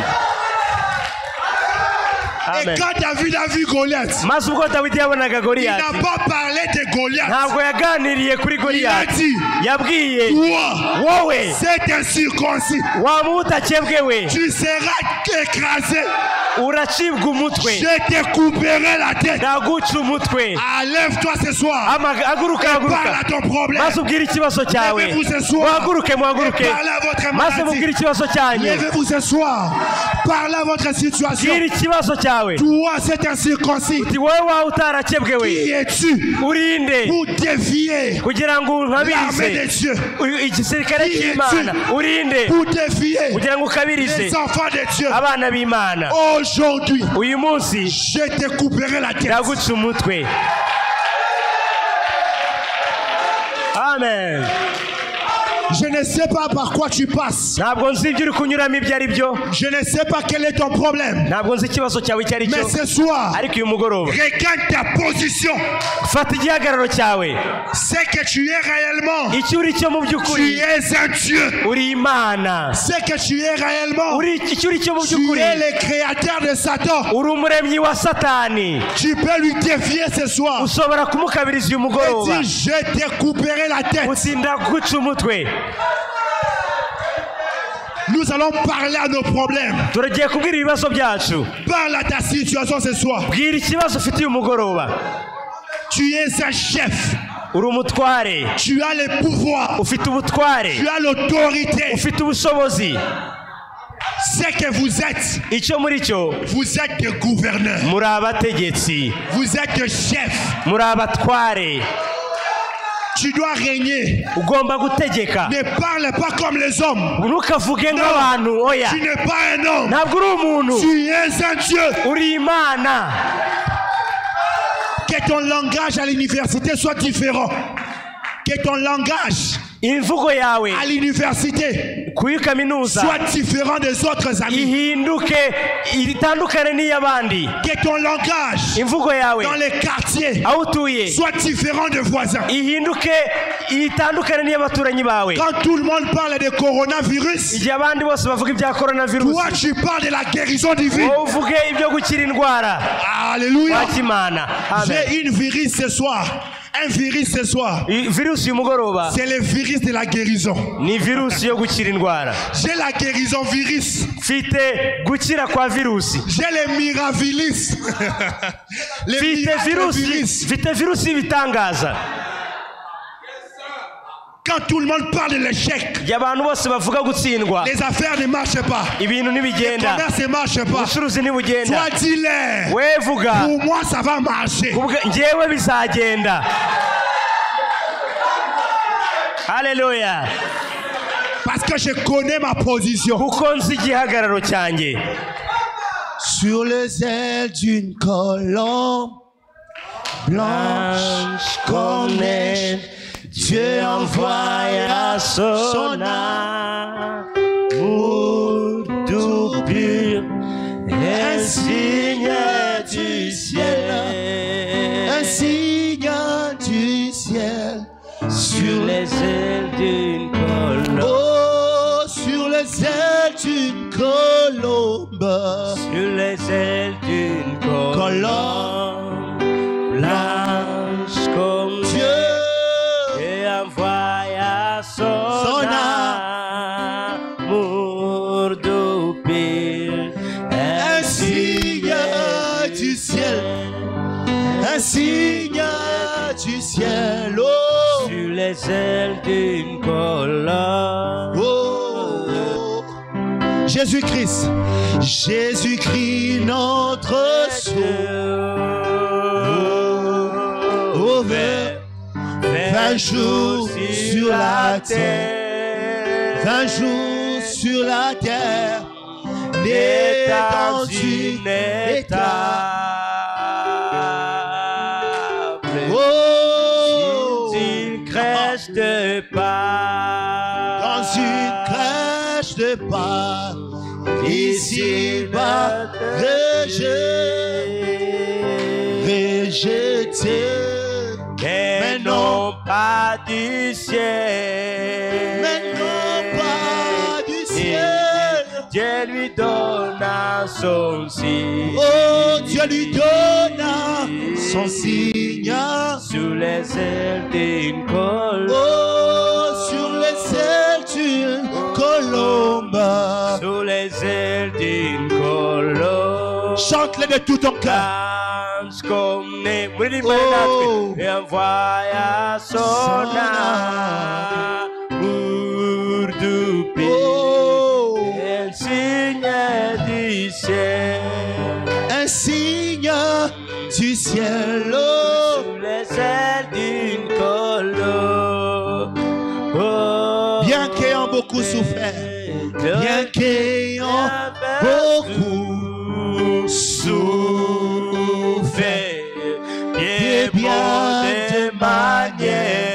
Et quand David a vu Goliath, maze ubwo dawidi yabonaga il Goliyati, n'a pas parlé de Goliath. ntabwo yaganiriye kuri Il a Goliyati. dit, yabwiye toi, wowe c'est incirconcis. waba utakebwe we, Tu seras écrasé. uracibwa umutwe, Je te couperai la tête. ndaguca umutwe. Lève-toi ce soir. haguruka Parle haguruka, à ton problème. maze ubwire ikibazo cyawe. Levez-vous ce soir. muhaguruke muhaguruke, Parlez à votre maze mubwire maladie. ikibazo cyanyu. Levez-vous ce soir. Parlez à votre situation. bwira ikibazo cyawe. Toi, c'est incirconcis. uti wowe wawe utarakebwe we, Qui es-tu urinde pour défier kugira ngo l'armée unkabirize des cieux? igisirikare cy'Imana? urinde Pour défier kugira ngo ukabirize les enfants de Dieu. abana b'Imana. Aujourd'hui, uyu munsi je te couperai la tête. ndaguca umutwe. amen. Je ne sais pas par quoi tu passes. ntabwo nzi ibyo uri kunyuramo ibyo ari byo, Je ne sais pas quel est ton problème. ntabwo nzi ikibazo cyawe icyo ari Mais cyo, ce soir, ariko uyu mugoroba regarde ta position. fata igihagararo cyawe. C'est que tu es réellement. icyo uri cyo mu Tu by'ukuri es un Dieu. uri Imana. C'est que tu es réellement. icyo uri cyo mu Tu by'ukuri es le créateur de Satan. uri umuremyi wa Satani. Tu peux lui défier ce soir. ushobora kumukabiriza uyu Et mugoroba dis, je te couperai la tête. uti ndaguca umutwe. Nous allons parler à nos problèmes. turagiye kubwira ibibazo byacu. Parle à ta situation ce soir. bwira ikibazo ufite uyu mugoroba. Tu es un chef. uri umutware, Tu as le pouvoir. ufite ubutware, Tu as l'autorité. ufite ubushobozi. C'est que vous êtes. icyo muri cyo Vous êtes des gouverneurs. muri abategetsi, Vous êtes des chefs. muri abatware. Tu dois régner. ugomba gutegeka. Ne parle pas comme les hommes. ntukavuge nk'abantu. oya, Tu n'es pas un homme. ntabwo uri umuntu, Tu es un Dieu. uri Imana. Que ton langage à l'université soit différent. Que ton langage imvugo yawe à l'université kuri kaminuza soit différent des autres amis. ihinduke itandukane n'iyabandi. Que ton langage Imvugo yawe dans les quartiers aho utuye soit différent des voisins. ihinduke itandukane n'iy'abaturanyi bawe. Quand tout le monde parle de coronavirus, igihe abandi bose bavuga ibya coronavirus, toi tu parles de la guérison divine. wowe uvuge ibyo gukira indwara. Alléluia. Wakimana. Amen. J'ai une virus ce soir. Un virus ce soir. Virus y'umugoroba C'est le virus de la guérison. ni virusi yo gukira indwara. J'ai la guérison virus. Mfite gukira kwa virusi. J'ai le miravilis. Le Mfite virusi ibitangaza. Quand tout le monde parle de l'échec, igihe abantu bose bavuga gutsindwa, les affaires ne marchent pas, ibintu le ntibigenda, commerce ne marche pas. ubucuruzi ntibugenda, Toi dis-le. we vuga Pour moi ça va marcher. njyewe bizagenda. Haleluya. Parce que je connais ma position. kuko nzi igihagararo cyanjye. Sur les ailes d'une colombe blanche comme neige, Dieu envoya son amour tout pur, un signe du ciel, un signe du ciel, sur les ailes d'une colombe, oh, sur les ailes d'une colombe, Sur les ailes d'une colombe blanche comme Dieu envoya son amour du pire, un signe du ciel, un signe du ciel, oh, sur les ailes d'une colombe. oh. Jésus-Christ, Jésus-Christ notre sauveur, 20 jours sur la terre, 20 jours sur la terre, né dans une étable, oh, Une crèche de pas, dans une crèche de pas, ici-bas, rejeté, mais non pas du ciel, mais non pas du ciel. Dieu lui donna son signe, Oh, Dieu lui donna son signe, sous les ailes d'une colombe, oh, sur les ailes d'une colombe. sous les ailes d'une colombe. Chante-le de tout ton cœur. Danse comme né, Oh. et envoya son amour du pays, Oh, un signe du ciel, un signe du ciel, oh, sous les ailes d'une colombe. Oh, bien qu'ayant beaucoup souffert, bien qu'ayant beaucoup souffert, bien de manière,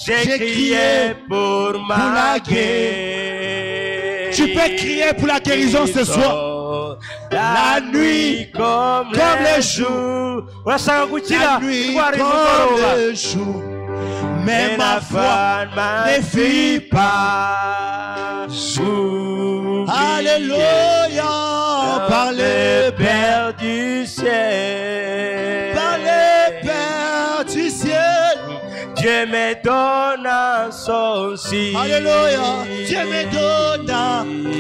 j'ai crié pour la guerre. Tu peux crier pour la guérison ce soir. La nuit comme le jour. La nuit comme le jour. Mais ma foi ne fuit pas. Alléluia. Par le Père du ciel. Par le Père du ciel. Dieu me donne son signe. Alléluia. Dieu me donne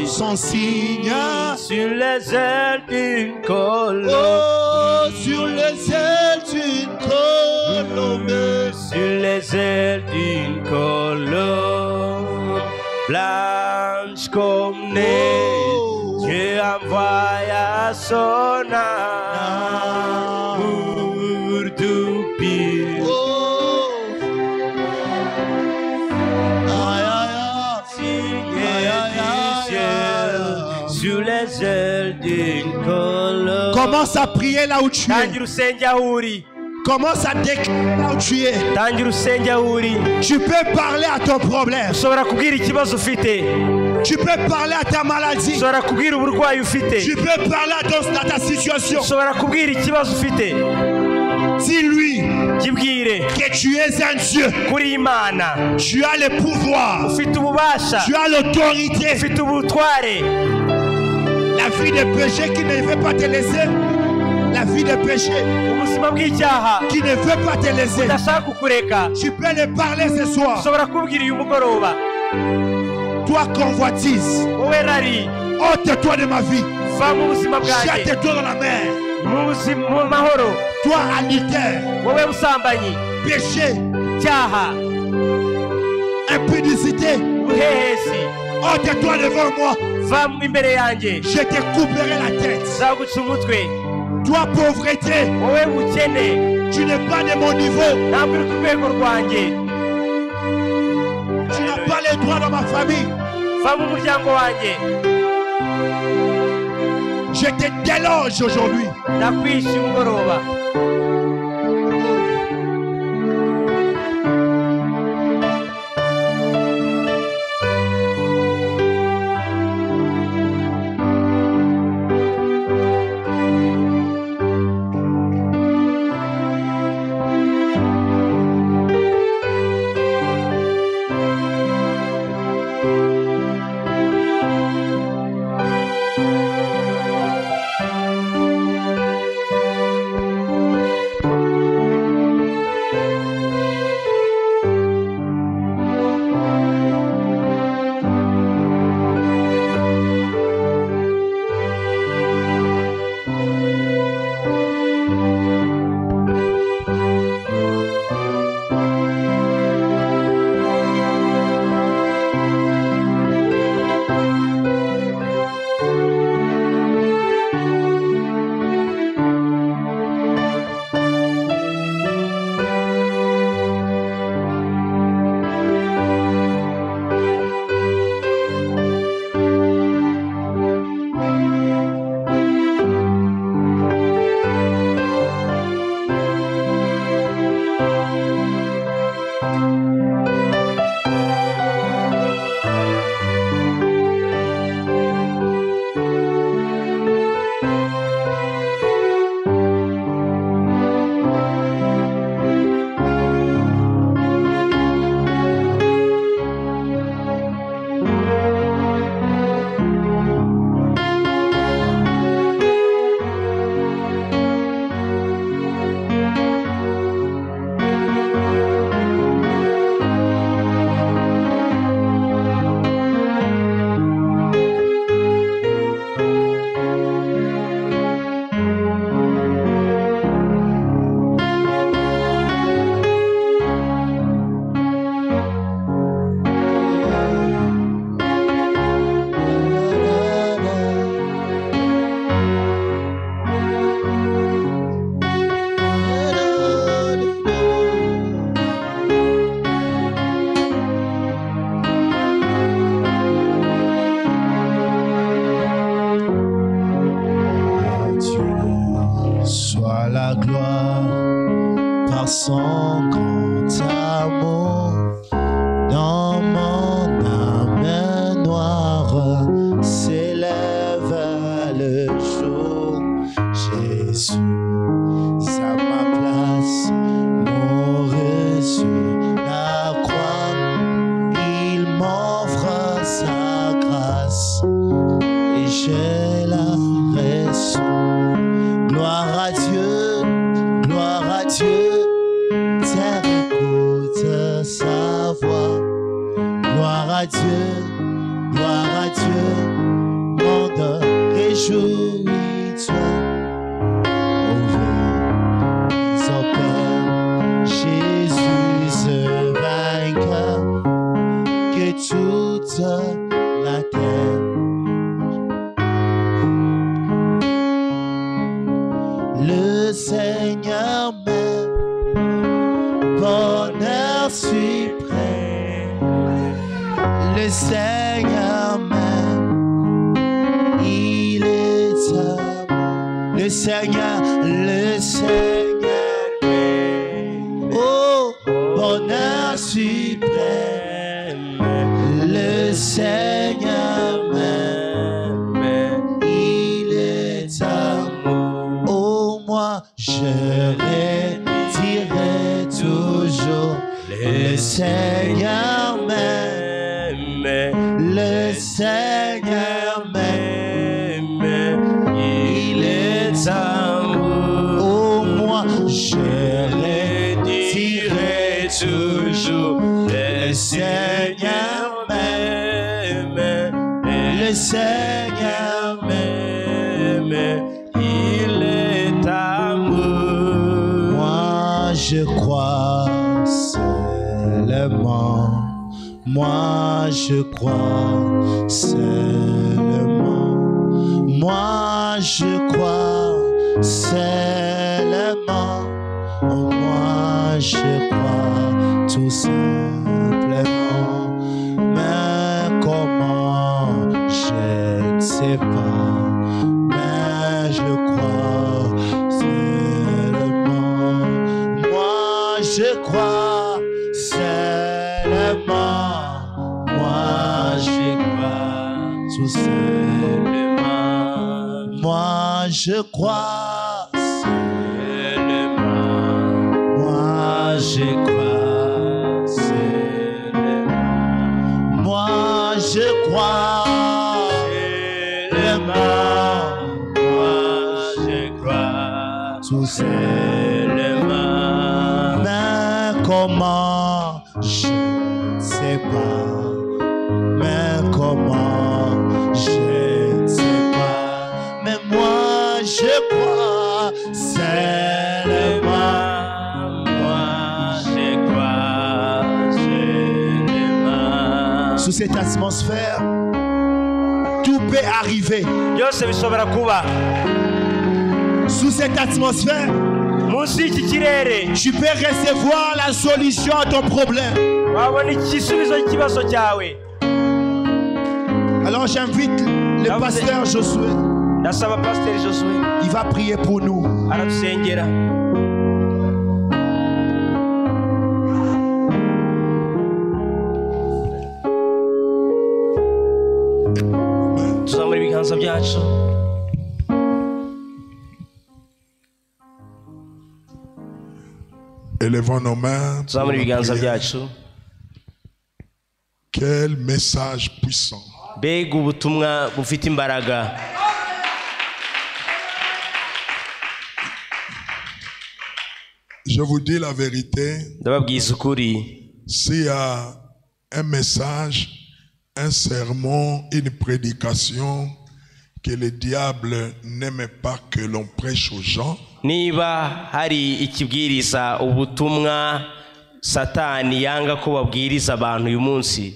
son signe. Sur les ailes d'une colombe. Oh, sur les ailes d'une colombe. Sur les ailes d'une colombe. Blanche comme neige. Oh. Dieu envoya son amour du pire. Oh. Aïe, aïe, Signe aïe, aïe, du ciel, aïe, aïe. sur les ailes d'une colombe. Commence à prier là où tu es. tangira usenge aho uri. Commence à déclarer là où tu es. Tangira usenge aho uri. Tu peux parler à ton problème. Ushobora kubwira ikibazo ufite. Tu peux parler à ta maladie. Ushobora kubwira uburwayi ufite. Tu peux parler à ta situation. Ushobora kubwira ikibazo ufite. Dis-lui kibwire que tu es un Dieu. kuri Imana. Tu as le pouvoir. Ufite ububasha. Tu as l'autorité. Ufite ubutware. La vie de péché qui ne veut pas te laisser. La vie de péché ubuzima bw'icyaha qui ne veut pas te laisser. udashaka kukureka. Tu peux le parler ce soir. Ushobora kubwira uyu mugoroba. Toi convoitise. Wowe rari. Ôte-toi de ma vie. Va mu buzima bwanjye. Jette-toi dans la mer. Mu mahoro. Toi adultère. Wowe busambanyi. Péché. Cyaha. Impudicité. Ubuhehesi. Ôte-toi devant moi. Va imbere yanjye. Je te couperai la tête. Zaguca umutwe. Toi pauvreté. Wowe bukene. Tu n'es pas de mon niveau. Ntabwo uri ku rwego rwanjye. Tu n'as pas les droits dans ma famille. Va mu muryango wanjye. Je te déloge aujourd'hui. Ndakwishe umugoroba. par son grand amour. Dans mon âme noire s'élève le jour. Jésus, à ma place, mourut sur la croix. Il m'offre sa grâce et je la reçois. Gloire à Dieu, terre écoute sa voix. Gloire à Dieu, monde réjouis-toi. Au Père, Jésus se vainqueur, que toute la terre le Seigneur m'aime, bonheur suprême. Le Seigneur m'aime, il est amour. le Seigneur, le Seigneur m'aime. Oh, bonheur suprême, le Seigneur m'aime. Il est amour. Oh, moi je redirai toujours, le Seigneur m'aime, le Seigneur m'aime, il est amour. Oh, moi je redirai toujours, le Seigneur m'aime, le Seigneur m'aime, il est amour. Moi je crois seulement, moi je crois seulement, moi je crois seulement, moi je crois tout simplement. Mais comment, je ne sais pas, mais je crois seulement. Moi je crois seulement, moi je crois tout seulement. Moi je crois seulement, moi je crois seulement, moi je crois seulement, moi je crois tout seulement. Mais comment, je ne sais pas, mais comment, je ne sais pas, mais moi je crois seulement, moi je crois seulement. Sous cette atmosphère, tout peut arriver. byose bishobora kuba Sous cette atmosphère, munsi y'iki kirere. tu peux recevoir la solution à ton problème. Wabona igisubizo cy'ikibazo cyawe. Alors j'invite le pasteur Josué. Ndasaba pasiteri Josué Il va prier pour nous. aradusengera. Tuzamura ibiganza byacu. Élevons nos mains. pour Tuzamura la ibiganza prière. byacu. Quel message puissant. Mbega ubutumwa bufite imbaraga. Je vous dis la vérité, Ndababwiza ukuri. s'il y a un message, un sermon, une prédication que le diable n'aime pas que l'on prêche aux gens, Niba hari ikibwiriza ubutumwa Satani yanga ko babwiriza abantu uyu munsi,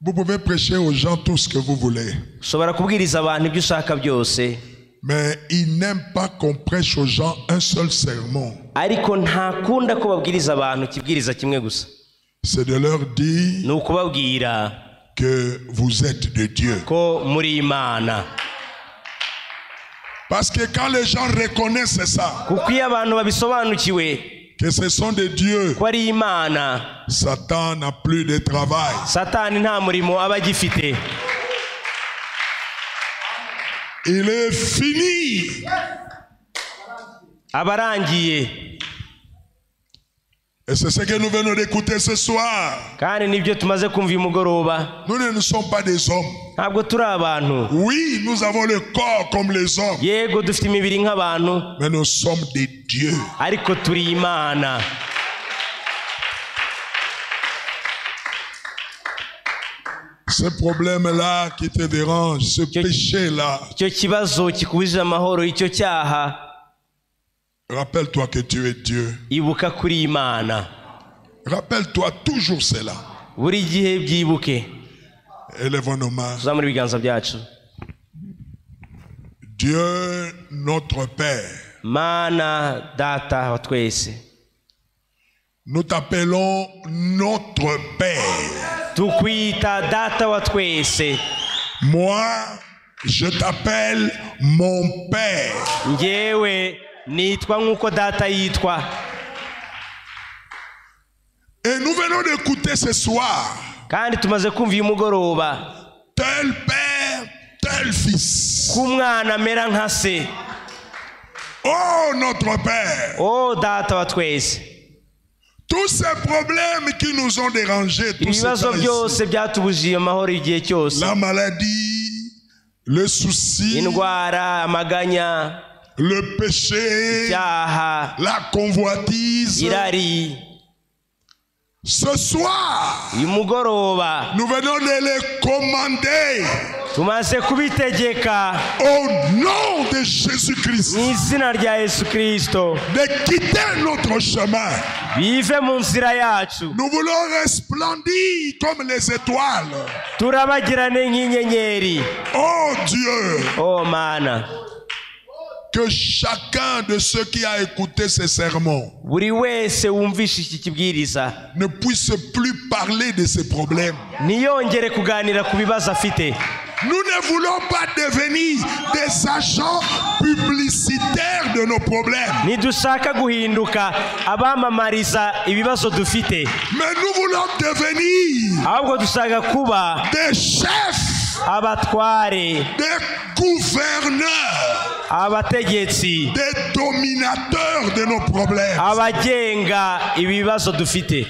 vous pouvez prêcher aux gens tout ce que vous voulez. ushobora kubwiriza abantu ibyo ushaka byose, Mais il n'aime pas qu'on prêche aux gens un seul sermon. ariko ntakunda ko babwiriza abantu ikibwiriza kimwe gusa. C'est de leur dire Ni ukubabwira que vous êtes de Dieu. ko muri Imana. Parce que quand les gens reconnaissent ça, Kuko iyo abantu babisobanukiwe que ce sont de Dieu, ko ari Imana, Satan n'a plus de travail. Satani nta murimo aba agifite. Il est fini. Aba arangiye. Et c'est ce que nous venons d'écouter ce soir. Kandi nibyo tumaze kumva uyu mugoroba. Nous ne sommes pas des hommes. Ntabwo turi abantu. Oui, nous avons le corps comme les hommes, Yego dufite imibiri nk'abantu, mais nous sommes des dieux. ariko turi Imana. Ce problème-là qui te dérange, ce péché-là, Icyo kibazo kikubujije amahoro, icyo cyaha, rappelle-toi que tu es Dieu. ibuka kuri Imana. Rappelle-toi toujours cela. Buri gihe byibuke. Élevons nos mains. Tuzamure ibiganza byacu. Dieu, notre Père, Mana data wa twese, nous t'appelons notre Père. tukwita data wa twese. Moi, Je t'appelle mon Père. Njyewe nitwa nk'uko data yitwa. Et nous venons d'écouter ce soir. Kandi tumaze kumva uyu mugoroba. Tel père, tel fils. K'umwana amera nka se. Oh notre Père. Oh data wa twese. Tous ces problèmes qui nous ont dérangés, tous ces Ibibazo byose byatubujiye amahoro igihe cyose. la maladie, le souci, Indwara, amaganya, le péché, icyaha, la convoitise. irari. Ce soir, Uyu mugoroba nous venons de les commander tumaze kubitegeka au nom de Jésus-Christ mu izina rya Yesu Kristo de quitter notre chemin. bive mu nzira yacu. Nous voulons resplendir comme les étoiles. Turabagirane nk'inyenyeri. Oh Dieu, Oh Mana, que chacun de ceux qui a écouté ces sermons buri wese wumvishe iki kibwiriza ne puisse plus parler de ces problèmes. ntiyongere kuganira ku bibazo afite. Nous ne voulons pas devenir des agents publicitaires de nos problèmes. Ntidushaka guhinduka abamamariza ibibazo dufite, Mais nous voulons devenir ahubwo dushaka kuba des chefs, abatware, des gouverneurs, abategetsi, des dominateurs de nos problèmes. abagenga ibibazo dufite.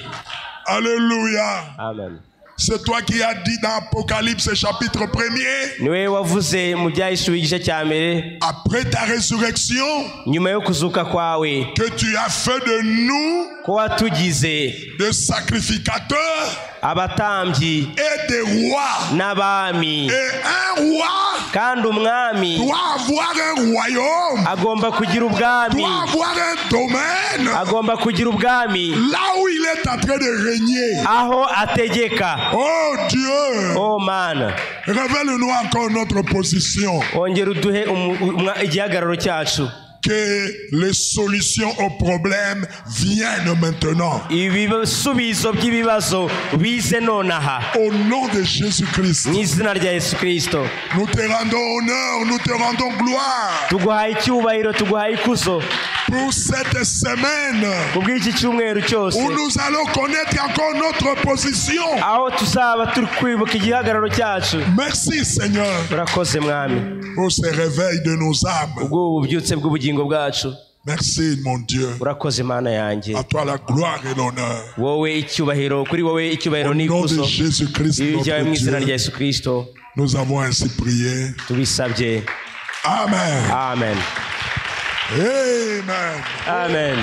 Alléluia. Amen. C'est toi qui as dit dans Apocalypse chapitre 1er, Niwe wavuze mu Byahishuwe igice cya mbere, après ta résurrection, nyuma yo kuzuka kwawe, que tu as fait de nous ko watugize des sacrificateurs abatambyi et des rois. n'abami. Et un roi Kandi umwami doit avoir un royaume, agomba kugira ubwami, doit avoir un domaine agomba kugira ubwami là où il est en train de régner. aho ategeka. Oh Dieu, Oh Mana, révèle-nous encore notre position, ongera uduhe igihagararo cyacu. que les solutions aux problèmes viennent maintenant. Ibisubizo by'ibibazo bize nonaha Au nom de Jésus-Christ, mu izina rya Yesu Kristo. nous te rendons honneur, nous te rendons gloire Tuguhaye icyubahiro, tuguhaye ikuzo pour cette semaine kubw'iki cyumweru cyose, où nous allons connaître encore notre position. aho tuzaba turi kwibuka igihagararo cyacu. Merci Seigneur Urakoze mwami pour ce réveil de nos âmes. ubwo bubyutse bw'ubugingo bwacu. Merci mon Dieu. Urakoze Mana yanjye. À toi la gloire et l'honneur. Wowe icyubahiro, kuri wowe icyubahiro Au nom de n'ikuzo Jésus-Christ bijyawe mu notre izina rya Dieu, Yesu Kristo nous avons ainsi prié. tubisabye. Amen. Amen. Amen. Amen.